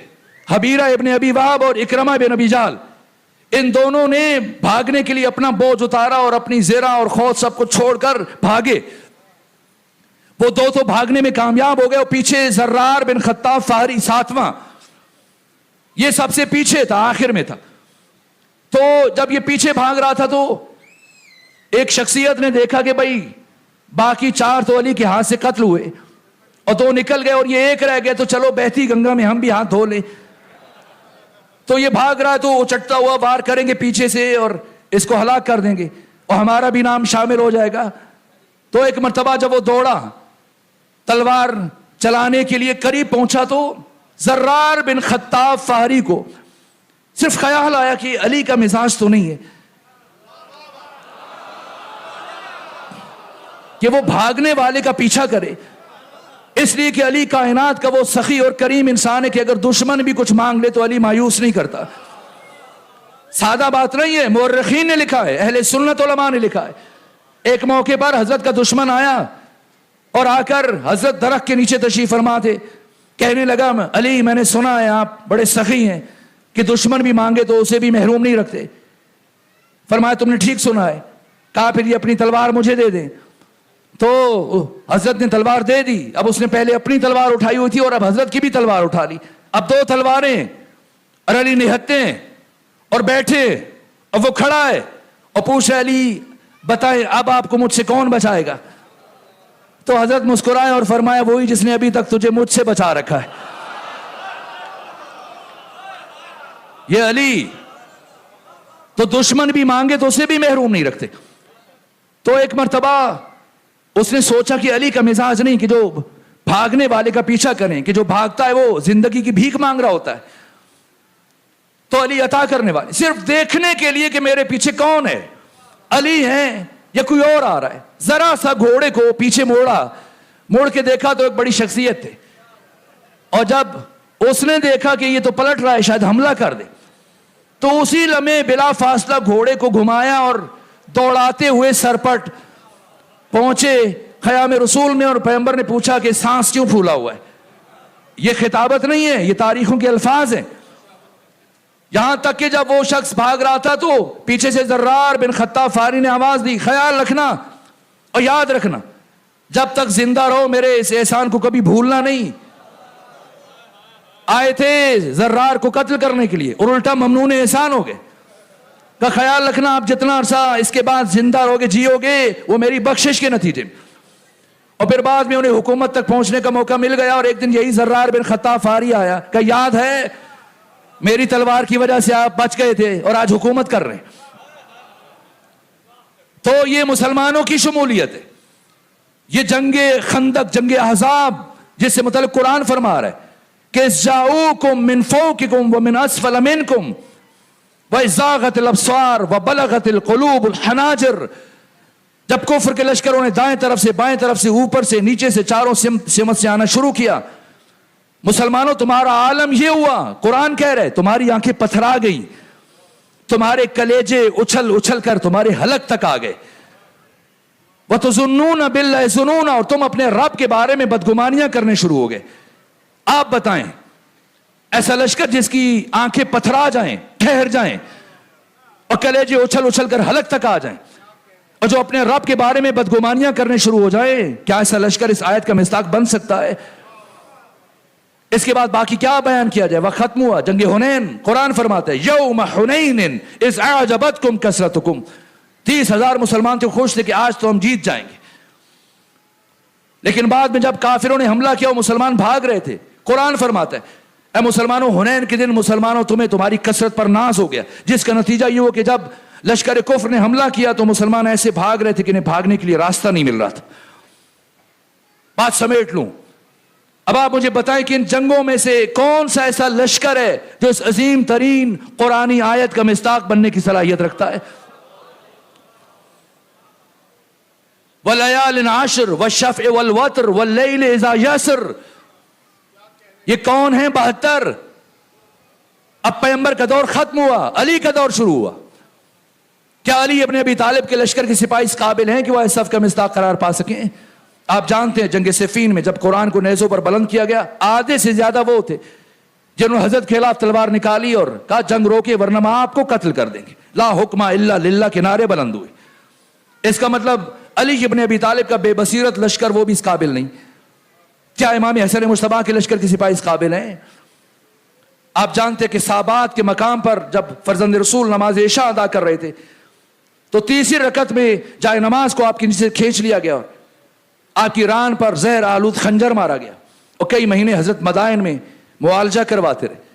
حبیرہ ابن ابی وہب اور اکرمہ بن ابی جہل۔ ان دونوں نے بھاگنے کے لیے اپنا بوجھ اتارا اور اپنی زرہ اور خود سب کو چھوڑ کر بھاگے۔ وہ 2 تو بھاگنے میں کامیاب ہو گئے، اور پیچھے زرار بن خطاب فہری 7واں، یہ سب سے پیچھے تھا، آخر میں تھا۔ تو جب یہ پیچھے بھاگ رہا تھا تو ایک شخصیت نے دیکھا کہ بھائی باقی 4 تو علی کے ہاتھ سے قتل ہوئے اور 2 نکل گئے اور یہ ایک رہ گئے. تو چلو بہتی گنگا میں ہم بھی ہاتھ دھو لیں. تو یہ بھاگ رہا ہے تو چٹتا ہوا وار کریں گے پیچھے سے اور اس کو ہلاک کر دیں گے اور ہمارا بھی نام شامل ہو جائے گا. تو ایک مرتبہ جب وہ دوڑا تلوار چلانے کے لیے قریب پہنچا تو زرار بن خطاب فہری کو صرف خیال آیا کہ علی کا مزاج تو نہیں ہے کہ وہ بھاگنے والے کا پیچھا کرے. اس لیے کہ علی کائنات کا وہ سخی اور کریم انسان ہے کہ اگر دشمن بھی کچھ مانگ لے تو علی مایوس نہیں کرتا. سادہ بات نہیں ہے, مورخین نے لکھا ہے, اہل سنت علماء نے لکھا ہے. ایک موقع پر حضرت کا دشمن آیا اور آ کر حضرت درخت کے نیچے تشریف فرما تھے. کہنے لگا علی میں نے سنا ہے آپ بڑے سخی ہیں کہ دشمن بھی مانگے تو اسے بھی محروم نہیں رکھتے. فرمایا تم نے ٹھیک سنا ہے. کہا پھر یہ اپنی تلوار مجھے دے دیں. تو حضرت نے تلوار دے دی. اب اس نے پہلے اپنی تلوار اٹھائی ہوئی تھی اور اب حضرت کی بھی تلوار اٹھا لی. اب 2 تلواریں اور علی نہتے ہیں اور بیٹھے اور وہ کھڑا ہے اور پوچھے علی بتائیں اب آپ کو مجھ سے کون بچائے گا. تو حضرت مسکرائے اور فرمایا وہی جس نے ابھی تک تجھے مجھ سے بچا رکھا ہے. یہ علی تو دشمن بھی مانگے تو اسے بھی محروم نہیں رکھتے. تو ایک مرتبہ اس نے سوچا کہ علی کا مزاج نہیں کہ جو بھاگنے والے کا پیچھا کریں, کہ جو بھاگتا ہے وہ زندگی کی بھیک مانگ رہا ہوتا ہے. تو علی عطا کرنے والے, صرف دیکھنے کے لیے کہ میرے پیچھے کون ہے, علی ہیں یا کوئی اور آ رہا ہے. ذرا سا گھوڑے کو پیچھے موڑ کے دیکھا تو ایک بڑی شخصیت تھے. اور جب اس نے دیکھا کہ یہ تو پلٹ رہا ہے شاید حملہ کر دے, تو اسی لمحے بلا فاصلہ گھوڑے کو گھمایا اور دوڑاتے ہوئے سرپٹ پہنچے خیام رسول میں. اور پیغمبر نے پوچھا کہ سانس کیوں پھولا ہوا ہے. یہ خطابت نہیں ہے, یہ تاریخوں کے الفاظ ہیں. یہاں تک کہ جب وہ شخص بھاگ رہا تھا تو پیچھے سے زرار بن خطاب فہری نے آواز دی خیال رکھنا اور یاد رکھنا جب تک زندہ رہو میرے اس احسان کو کبھی بھولنا نہیں. آئے تھے زرار کو قتل کرنے کے لیے اور الٹا ممنون احسان ہو گئے. کا خیال رکھنا آپ جتنا عرصہ اس کے بعد زندہ رہو گے جیو گے وہ میری بخشش کے نتیجے میں. اور پھر بعد میں انہیں حکومت تک پہنچنے کا موقع مل گیا اور ایک دن یہی زرار بن خطاب فہری آیا کہ یاد ہے میری تلوار کی وجہ سے آپ بچ گئے تھے اور آج حکومت کر رہے ہیں. تو یہ مسلمانوں کی شمولیت ہے. یہ جنگ خندق, جنگ احزاب جس سے متعلق قرآن فرما رہا ہے کہ جاؤکم من فوقکم ومن اسفل منکم وَإِزَاغَتِ الْأَبْصَارُ وَبَلَغَتِ الْقُلُوبُ الْحَنَاجِرُ. جب کفر کے لشکروں نے دائیں طرف سے بائیں طرف سے اوپر سے نیچے سے چاروں سمت سے آنا شروع کیا, مسلمانوں تمہارا عالم یہ ہوا, قرآن کہہ رہے تمہاری آنکھیں پتھرا گئی, تمہارے کلیجے اچھل اچھل کر تمہارے حلق تک آ گئے. وَتُظُنُّونَ بِاللَّهِ ظُنُونَ, اور تم اپنے رب کے بارے میں بدگمانیاں کرنے شروع ہو گئے. آپ بتائیں ایسا لشکر جس کی آنکھیں پتھرا جائیں, ٹھہر جائیں اور کلیجے اچھل اچھل کر حلق تک آ جائیں اور جو اپنے رب کے بارے میں بدگمانیاں کرنے شروع ہو جائیں, کیا ایسا لشکر اس آیت کا مصداق بن سکتا ہے؟ اس کے بعد باقی کیا بیان کیا جائے. وہ ختم ہوا جنگ حنین. قرآن فرماتا ہے یوم حنین اذ اعجبتکم کثرتکم, 30,000 مسلمان تھے, خوش تھے کہ آج تو ہم جیت جائیں گے. لیکن بعد میں جب کافروں نے حملہ کیا وہ مسلمان بھاگ رہے تھے. قرآن فرماتا ہے اے مسلمانوں حنین کے دن مسلمانوں تمہیں تمہاری کثرت پر ناز ہو گیا, جس کا نتیجہ یہ ہو کہ جب لشکر کفر نے حملہ کیا تو مسلمان ایسے بھاگ رہے تھے کہ انہیں بھاگنے کے لیے راستہ نہیں مل رہا تھا. بات سمیٹ لوں. اب آپ مجھے بتائیں کہ ان جنگوں میں سے کون سا ایسا لشکر ہے جو اس عظیم ترین قرآنی آیت کا مصداق بننے کی صلاحیت رکھتا ہے؟ وَلَيَالٍ عَشْرٍ وَالشَّفْعِ وَالْوَتْرِ وَاللَّيْلِ إِذَا يَسْرٍ. یہ کون ہیں 72؟ اب پیغمبر کا دور ختم ہوا, علی کا دور شروع ہوا. کیا علی ابن ابی طالب کے لشکر کے سپاہی اس قابل ہیں کہ وہ اس صف کا مصداق قرار پا سکیں؟ آپ جانتے ہیں جنگ صفین میں جب قرآن کو نیزوں پر بلند کیا گیا, آدھے سے زیادہ وہ تھے جنہوں نے حضرت کے خلاف تلوار نکالی اور کہا جنگ روکے ورنہ ہم آپ کو قتل کر دیں گے. لا حکم الا للہ کے نعرے بلند ہوئے. اس کا مطلب علی ابن ابی طالب کا بے بصیرت لشکر وہ بھی اس قابل نہیں. کیا امام حسن مجتبی کے لشکر کے سپاہی اس قابل ہیں؟ آپ جانتے ہیں کہ صحابات کے مقام پر جب فرزند رسول نماز عشاء ادا کر رہے تھے تو تیسری رکعت میں جائے نماز کو آپ کے نیچے کھینچ لیا گیا, آپ کی ران پر زہر آلود خنجر مارا گیا اور کئی مہینے حضرت مدائن میں معالجہ کرواتے رہے.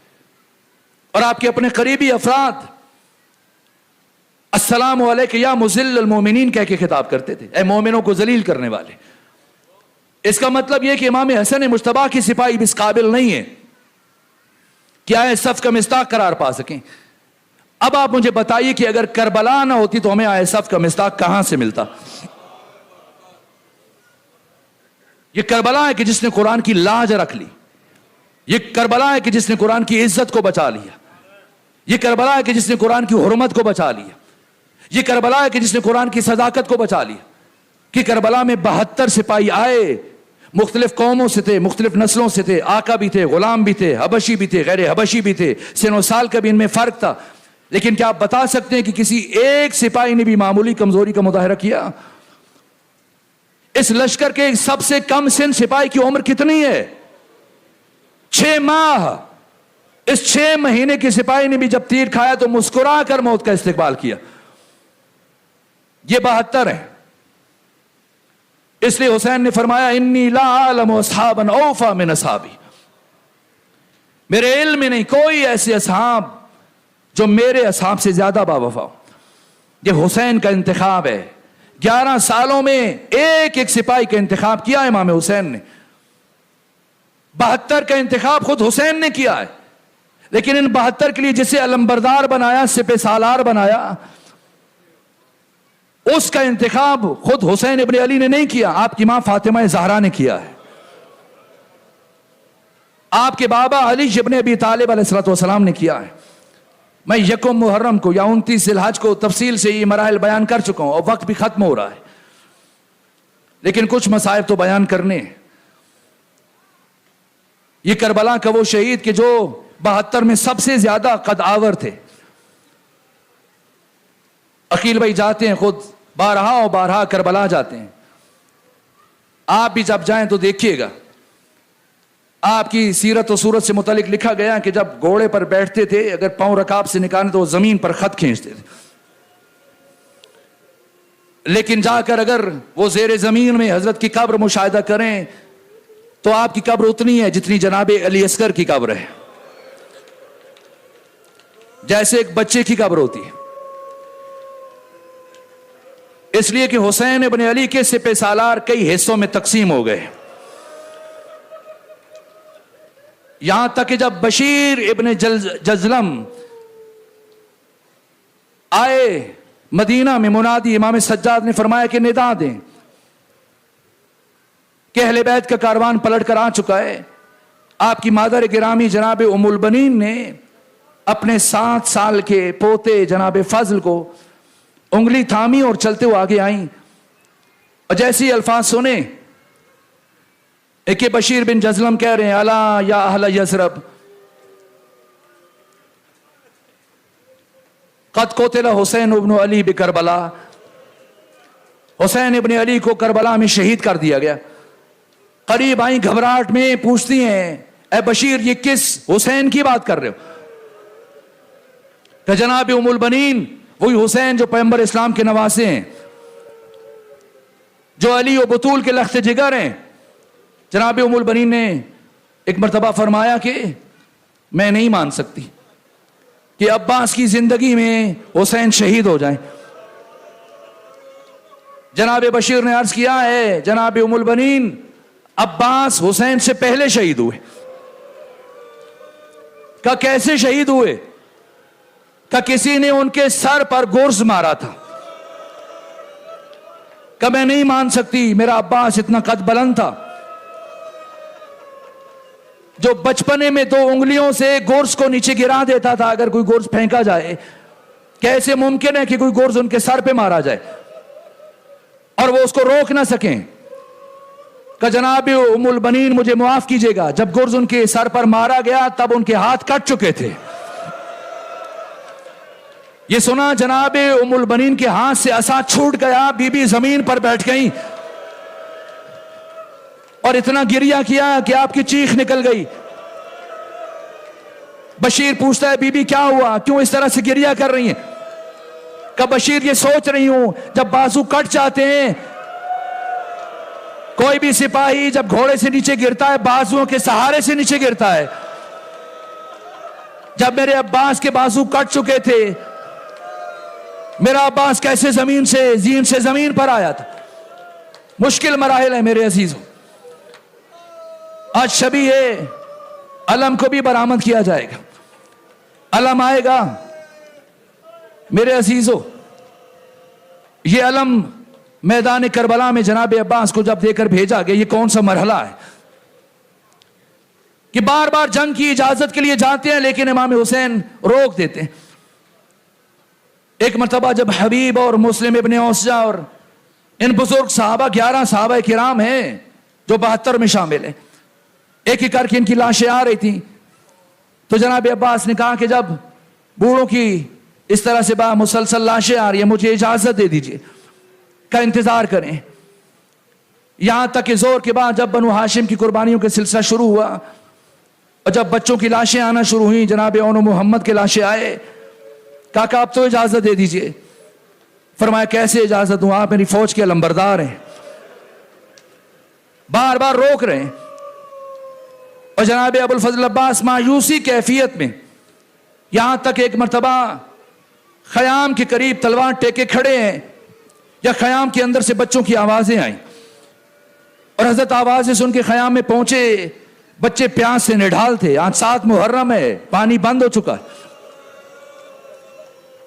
اور آپ کے اپنے قریبی افراد السلام علیک یا مذل المومنین کہہ کے خطاب کرتے تھے، اے مومنوں کو ذلیل کرنے والے. اس کا مطلب یہ کہ امام حسن مجتبیٰ کی سپاہی بھی اس قابل نہیں ہے کہ آئے صف کا مصداق قرار پا سکیں. اب آپ مجھے بتائیے کہ اگر کربلا نہ ہوتی تو ہمیں آئے صف کا مصداق کہاں سے ملتا؟ یہ کربلا ہے کہ جس نے قرآن کی لاج رکھ لی. یہ کربلا ہے کہ جس نے قرآن کی عزت کو بچا لیا. یہ کربلا ہے کہ جس نے قرآن کی حرمت کو بچا لیا. یہ کربلا ہے کہ جس نے قرآن کی صداقت کو بچا لیا. کہ کربلا میں 72 سپاہی آئے، مختلف قوموں سے تھے، مختلف نسلوں سے تھے، آقا بھی تھے، غلام بھی تھے، حبشی بھی تھے، غیر حبشی بھی تھے، سن و سال کا بھی ان میں فرق تھا. لیکن کیا آپ بتا سکتے ہیں کہ کسی ایک سپاہی نے بھی معمولی کمزوری کا مظاہرہ کیا؟ اس لشکر کے سب سے کم سن سپاہی کی عمر کتنی ہے؟ 6 ماہ. اس 6 مہینے کے سپاہی نے بھی جب تیر کھایا تو مسکرا کر موت کا استقبال کیا. یہ 72 ہیں. اس لیے حسین نے فرمایا انی لا اعلم اصحابا اوفا من اصحابی، میرے علم میں نہیں کوئی ایسے اصحاب جو میرے اصحاب سے زیادہ باوفا ہو. یہ حسین کا انتخاب ہے. 11 سالوں میں ایک ایک سپاہی کا انتخاب کیا امام حسین نے. 72 کا انتخاب خود حسین نے کیا ہے. لیکن ان 72 کے لیے جسے علمبردار بنایا، سپہ سالار بنایا، اس کا انتخاب خود حسین ابن علی نے نہیں کیا، آپ کی ماں فاطمہ زہرا نے کیا ہے. آپ کے بابا علی ابن ابی طالب علیہ السلام نے کیا ہے. میں 1 محرم کو یا 29 ذی الحج کو تفصیل سے یہ مراحل بیان کر چکا ہوں اور وقت بھی ختم ہو رہا ہے، لیکن کچھ مصائب تو بیان کرنے ہیں. یہ کربلا کا وہ شہید کہ جو 72 میں سب سے زیادہ قد آور تھے. عقیل بھائی جاتے ہیں خود بارہا اور بارہا کربلا جاتے ہیں. آپ بھی جب جائیں تو دیکھیے گا، آپ کی سیرت و صورت سے متعلق لکھا گیا کہ جب گھوڑے پر بیٹھتے تھے اگر پاؤں رکاب سے نکالیں تو وہ زمین پر خط کھینچتے تھے. لیکن جا کر اگر وہ زیر زمین میں حضرت کی قبر مشاہدہ کریں تو آپ کی قبر اتنی ہے جتنی جناب علی اصغر کی قبر ہے، جیسے ایک بچے کی قبر ہوتی ہے. اس لیے کہ حسین ابن علی کے سپہ سالار کئی حصوں میں تقسیم ہو گئے. یہاں تک کہ جب بشیر ابن جزلم آئے مدینہ میں، منادی امام سجاد نے فرمایا کہ ندا دیں کہ اہل بیت کا کاروان پلٹ کر آ چکا ہے. آپ کی مادر گرامی جناب ام البنین نے اپنے 7 سال کے پوتے جناب فضل کو انگلی تھامی اور چلتے ہوئے آگے آئیں. اور جیسی الفاظ سنے کہ بشیر بن جزلم کہہ رہے ہیں الا یا اہل یثرب قد قتل حسین ابن علی بکربلا، حسین ابن علی کو کربلا میں شہید کر دیا گیا. قریب آئیں گھبراہٹ میں، پوچھتی ہیں اے بشیر یہ کس حسین کی بات کر رہے ہو؟ کہ جناب ام البنین وہی حسین جو پیغمبر اسلام کے نواسے ہیں، جو علی و بطول کے لخت جگر ہیں. جناب ام البنین نے ایک مرتبہ فرمایا کہ میں نہیں مان سکتی کہ عباس کی زندگی میں حسین شہید ہو جائیں. جناب بشیر نے عرض کیا ہے جناب ام البنین عباس حسین سے پہلے شہید ہوئے. کہ کیسے شہید ہوئے؟ کہ کسی نے ان کے سر پر گرز مارا تھا. کہ میں نہیں مان سکتی، میرا عباس اتنا قد بلند تھا جو بچپنے میں 2 انگلیوں سے گرز کو نیچے گرا دیتا تھا اگر کوئی گرز پھینکا جائے. کیسے ممکن ہے کہ کوئی گرز ان کے سر پہ مارا جائے اور وہ اس کو روک نہ سکیں؟ کہ جناب ام البنین مجھے معاف کیجئے گا، جب گرز ان کے سر پر مارا گیا تب ان کے ہاتھ کٹ چکے تھے. یہ سنا جناب ام البنین کے ہاتھ سے عصا چھوٹ گیا، بی بی زمین پر بیٹھ گئی اور اتنا گریہ کیا کہ آپ کی چیخ نکل گئی. بشیر پوچھتا ہے بی بی کیا ہوا، کیوں اس طرح سے گریہ کر رہی ہیں؟ کہ بشیر یہ سوچ رہی ہوں جب بازو کٹ جاتے ہیں کوئی بھی سپاہی جب گھوڑے سے نیچے گرتا ہے بازوؤں کے سہارے سے نیچے گرتا ہے. جب میرے عباس کے بازو کٹ چکے تھے, میرا عباس کیسے زمین سے زمین پر آیا تھا. مشکل مراحل ہیں میرے عزیزوں. آج شبیہ علم کو بھی برآمد کیا جائے گا. علم آئے گا میرے عزیزوں. یہ علم میدان کربلا میں جناب عباس کو جب دے کر بھیجا گیا, یہ کون سا مرحلہ ہے کہ بار بار جنگ کی اجازت کے لیے جاتے ہیں لیکن امام حسین روک دیتے ہیں. ایک مرتبہ جب حبیب اور مسلم ابن اوسجہ اور ان بزرگ صحابہ 11 صحابہ کرام ہیں جو 72 میں شامل ہیں, ایک ایک کر کے ان کی لاشیں آ رہی تھیں, تو جناب عباس نے کہا کہ جب بوڑھوں کی اس طرح سے مسلسل لاشیں آ رہی ہیں مجھے اجازت دے دیجئے کا انتظار کریں. یہاں تک کہ زور کے بعد جب بنو ہاشم کی قربانیوں کے سلسلہ شروع ہوا اور جب بچوں کی لاشیں آنا شروع ہوئیں, جناب اون محمد کے لاشیں آئے, کہا کہ آپ تو اجازت دے دیجئے. فرمایا کیسے اجازت دوں, آپ میری فوج کے علمبردار ہیں. بار بار روک رہے ہیں. اور جناب ابو الفضل عباس مایوسی کیفیت میں یہاں تک ایک مرتبہ خیام کے قریب تلوار ٹیکے کھڑے ہیں, یا خیام کے اندر سے بچوں کی آوازیں آئیں اور حضرت آوازیں سن کے خیام میں پہنچے. بچے پیاس سے نڈھال تھے, آج 7 محرم ہے, پانی بند ہو چکا.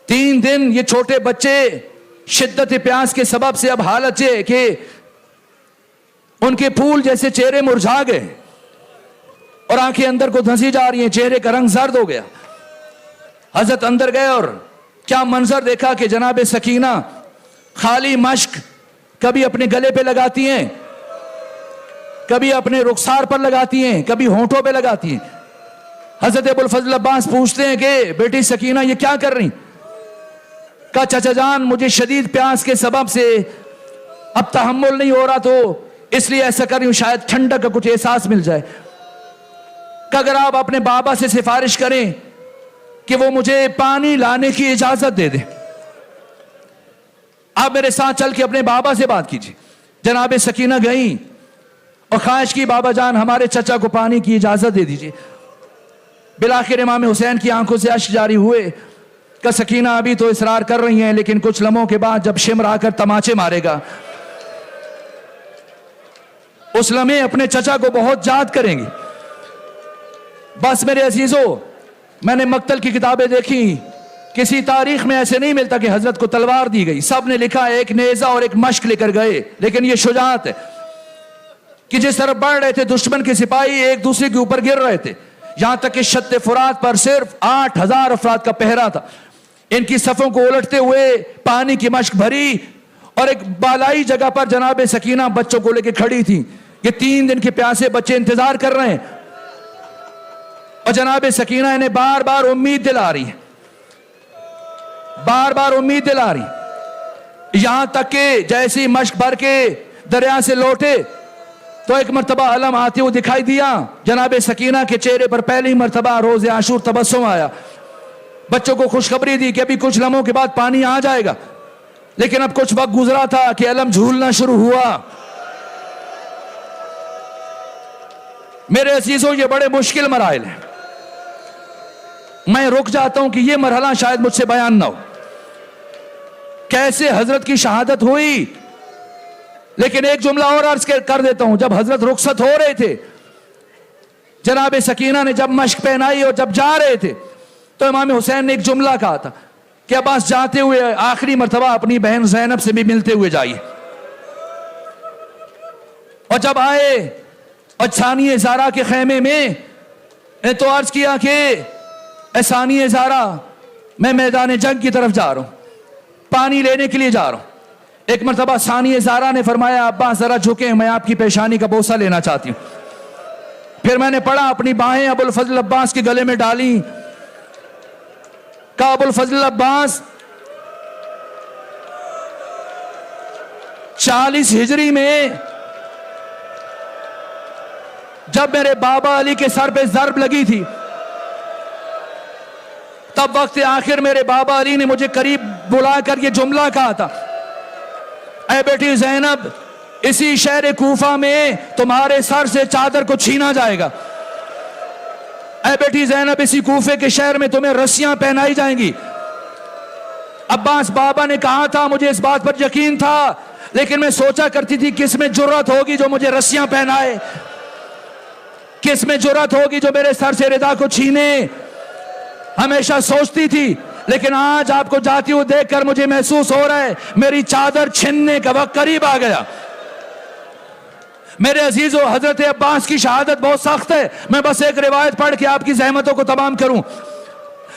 3 دن یہ چھوٹے بچے شدت پیاس کے سبب سے اب حالت یہ کہ ان کے پھول جیسے چہرے مرجھا گئے اور آنکھیں اندر کو دھنسی جا رہی ہیں, چہرے کا رنگ زرد ہو گیا. حضرت اندر گئے اور کیا منظر دیکھا کہ جناب سکینہ خالی مشک کبھی اپنے گلے پہ لگاتی ہیں, کبھی اپنے رخسار پر لگاتی ہیں, کبھی ہونٹوں پہ لگاتی ہیں. حضرت ابو الفضل عباس پوچھتے ہیں کہ بیٹی سکینہ یہ کیا کر رہی؟ کہا چچا جان مجھے شدید پیاس کے سبب سے اب تحمل نہیں ہو رہا تو اس لیے ایسا کر رہی ہوں, شاید ٹھنڈک کا کچھ احساس مل جائے. کہ اگر آپ اپنے بابا سے سفارش کریں کہ وہ مجھے پانی لانے کی اجازت دے دیں, آپ میرے ساتھ چل کے اپنے بابا سے بات کیجیے. جناب سکینہ گئیں اور خواہش کی بابا جان ہمارے چچا کو پانی کی اجازت دے دیجیے. بالآخر امام حسین کی آنکھوں سے اشک جاری ہوئے کہ سکینہ ابھی تو اصرار کر رہی ہیں لیکن کچھ لمحوں کے بعد جب شمر آ کر تماچے مارے گا اس لمحے اپنے چچا کو بہت یاد کریں گے. بس میرے عزیزوں, میں نے مقتل کی کتابیں دیکھی, کسی تاریخ میں ایسے نہیں ملتا کہ حضرت کو تلوار دی گئی. سب نے لکھا ایک نیزہ اور ایک مشق لے کر گئے, لیکن یہ شجاعت ہے کہ جس طرح بڑھ رہے تھے دشمن کے سپاہی ایک دوسرے کے اوپر گر رہے تھے, یہاں تک کہ شط فرات پر صرف 8000 افراد کا پہرا تھا. ان کی صفوں کو الٹتے ہوئے پانی کی مشق بھری اور ایک بالائی جگہ پر جناب سکینہ بچوں کو لے کے کھڑی تھی. یہ 3 دن کے پیاسے بچے انتظار کر رہے ہیں اور جناب سکینہ انہیں بار بار امید دلا رہی ہے, بار بار امید دلا رہی. یہاں تک کہ جیسی مشق بھر کے دریا سے لوٹے تو ایک مرتبہ علم آتے ہوئے دکھائی دیا. جناب سکینہ کے چہرے پر پہلی مرتبہ روز عاشور تبسم آیا. بچوں کو خوشخبری دی کہ ابھی کچھ لمحوں کے بعد پانی آ جائے گا, لیکن اب کچھ وقت گزرا تھا کہ علم جھولنا شروع ہوا. میرے عزیزوں یہ بڑے مشکل مراحل ہیں. میں رک جاتا ہوں کہ یہ مرحلہ شاید مجھ سے بیان نہ ہو, کیسے حضرت کی شہادت ہوئی. لیکن ایک جملہ اور عرض کر دیتا ہوں, جب حضرت رخصت ہو رہے تھے جناب سکینہ نے جب مشق پہنائی اور جب جا رہے تھے تو امام حسین نے ایک جملہ کہا تھا کہ عباس جاتے ہوئے آخری مرتبہ اپنی بہن زینب سے بھی ملتے ہوئے جائیے. اور جب آئے اور ثانی زارا کے خیمے میں تو عرض کیا کہ اے ثانی زارا میں میدان جنگ کی طرف جا رہا ہوں, پانی لینے کے لیے جا رہا ہوں. ایک مرتبہ ثانی زارا نے فرمایا عباس ذرا جھکیں, میں آپ کی پیشانی کا بوسہ لینا چاہتی ہوں. پھر میں نے پڑھا, اپنی باہیں ابو الفضل عباس کے گلے میں ڈالی. کہا ابو الفضل عباس 40 ہجری میں جب میرے بابا علی کے سر پہ ضرب لگی تھی تب وقت آخر میرے بابا علی نے مجھے قریب بلا کر یہ جملہ کہا تھا, اے بیٹی زینب اسی شہر کوفہ میں تمہارے سر سے چادر کو چھینا جائے گا. اے بیٹی زینب اسی کوفے کے شہر میں تمہیں رسیاں پہنائی جائیں گی. عباس بابا نے کہا تھا مجھے اس بات پر یقین تھا, لیکن میں سوچا کرتی تھی کس میں جرات ہوگی جو مجھے رسیاں پہنائے, کس میں جرات ہوگی جو میرے سر سے ردا کو چھینے. ہمیشہ سوچتی تھی, لیکن آج آپ کو جاتی ہوئی دیکھ کر مجھے محسوس ہو رہا ہے میری چادر چھننے کا وقت قریب آ گیا. میرے عزیزو, حضرت عباس کی شہادت بہت سخت ہے. میں بس ایک روایت پڑھ کے آپ کی زحمتوں کو تمام کروں.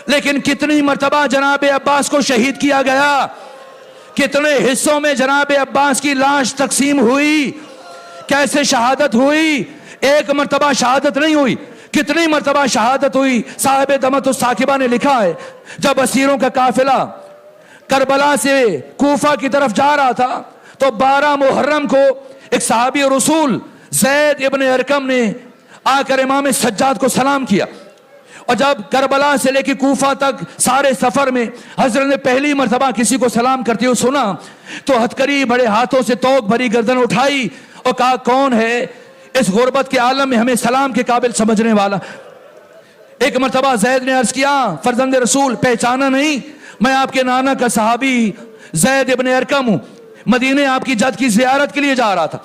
لیکن کتنی مرتبہ جناب عباس کو شہید کیا گیا, کتنے حصوں میں جناب عباس کی لاش تقسیم ہوئی, کیسے شہادت ہوئی. ایک مرتبہ شہادت نہیں ہوئی, کتنی مرتبہ شہادت ہوئی. صاحب دمت الثاقبہ نے لکھا ہے جب اسیروں کا قافلہ کربلا سے کوفہ کی طرف جا رہا تھا تو 12 محرم کو ایک صحابی رسول زید ابن ارقم نے آ کر امام سجاد کو سلام کیا. اور جب کربلا سے لے کے کوفہ تک سارے سفر میں حضرت نے پہلی مرتبہ کسی کو سلام کرتے ہوئے سنا تو ہتھکڑی بڑے ہاتھوں سے توق بھری گردن اٹھائی اور کہا کون ہے اس غربت کے عالم میں ہمیں سلام کے قابل سمجھنے والا. ایک مرتبہ زید نے عرض کیا فرزند رسول پہچانا نہیں, میں آپ کے نانا کا صحابی زید ابن ارقم ہوں, مدینے آپ کی جد کی زیارت کے لیے جا رہا تھا,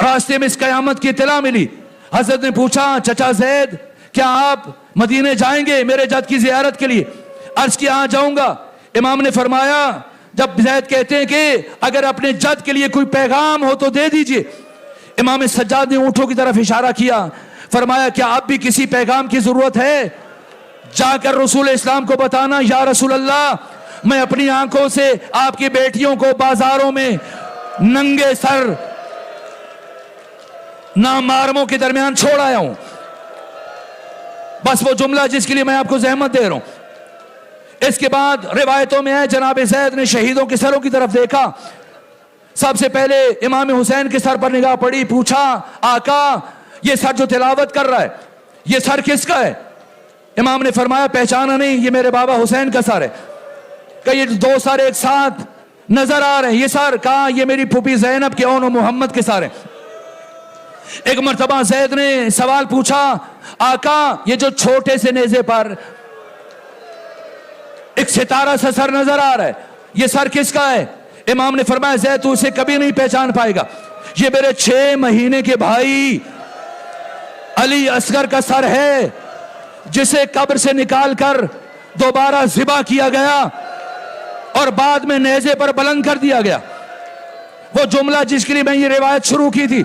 راستے میں اس قیامت کی اطلاع ملی. حضرت نے پوچھا چچا زید کیا آپ مدینے جائیں گے میرے جد کی زیارت کے لیے؟ عرض کیا ہاں جاؤں گا. امام نے فرمایا جب زید کہتے ہیں کہ اگر اپنے جد کے لیے کوئی پیغام ہو تو دے دیجئے, امام سجاد نے اونٹوں کی طرف اشارہ کیا, فرمایا کیا اب بھی کسی پیغام کی ضرورت ہے؟ جا کر رسول اسلام کو بتانا یا رسول اللہ میں اپنی آنکھوں سے آپ کی بیٹیوں کو بازاروں میں ننگے سر نامحرموں کے درمیان چھوڑ آیا ہوں. بس وہ جملہ جس کے لیے میں آپ کو زحمت دے رہا ہوں. اس کے بعد روایتوں میں ہے جناب زید نے شہیدوں کے سروں کی طرف دیکھا. سب سے پہلے امام حسین کے سر پر نگاہ پڑی, پوچھا آقا یہ سر جو تلاوت کر رہا ہے یہ سر کس کا ہے؟ امام نے فرمایا پہچانا نہیں, یہ میرے بابا حسین کا سر ہے. کہ یہ 2 سر ایک ساتھ نظر آ رہے ہیں, یہ سر کہا یہ میری پھوپھی زینب کے اون و محمد کے سر ہیں. ایک مرتبہ زید نے سوال پوچھا آقا یہ جو چھوٹے سے نیزے پر ایک ستارہ سا سر نظر آ رہا ہے یہ سر کس کا ہے؟ امام نے فرمایا زید تو اسے کبھی نہیں پہچان پائے گا, یہ میرے 6 مہینے کے بھائی علی اصغر کا سر ہے جسے قبر سے نکال کر دوبارہ ذبح کیا گیا اور بعد میں نیزے پر بلند کر دیا گیا. وہ جملہ جس کے لیے میں یہ روایت شروع کی تھی.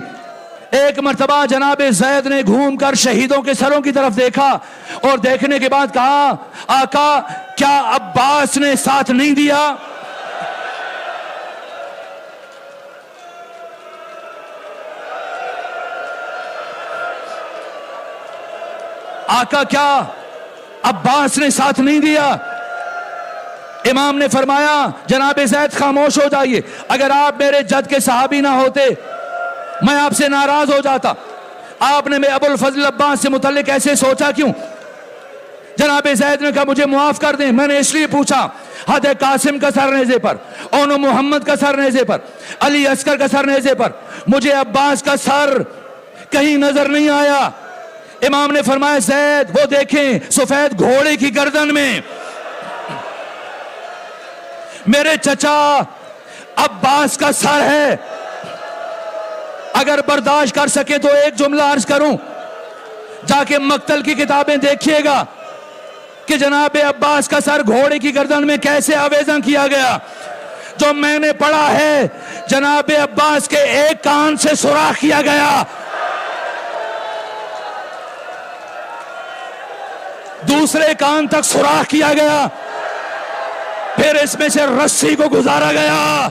ایک مرتبہ جناب زید نے گھوم کر شہیدوں کے سروں کی طرف دیکھا اور دیکھنے کے بعد کہا آقا کیا عباس نے ساتھ نہیں دیا؟ آقا کیا عباس نے ساتھ نہیں دیا؟ امام نے فرمایا جناب زید خاموش ہو جائیے, اگر آپ میرے جد کے صحابی نہ ہوتے میں آپ سے ناراض ہو جاتا. آپ نے میں ابو الفضل عباس سے متعلق ایسے سوچا کیوں؟ جناب زید نے کہا مجھے معاف کر دیں, میں نے اس لیے پوچھا حد قاسم کا سر نیزے پر, اون محمد کا سر نیزے پر, علی اصغر کا سر نیزے پر, مجھے عباس کا سر کہیں نظر نہیں آیا. امام نے فرمایا زید وہ دیکھیں سفید گھوڑے کی گردن میں میرے چچا عباس کا سر ہے. اگر برداشت کر سکے تو ایک جملہ عرض کروں, جا کے مقتل کی کتابیں دیکھیے گا کہ جناب عباس کا سر گھوڑے کی گردن میں کیسے آویزاں کیا گیا. جو میں نے پڑھا ہے جناب عباس کے ایک کان سے سوراخ کیا گیا, دوسرے کان تک سوراخ کیا گیا, پھر اس میں سے رسی کو گزارا گیا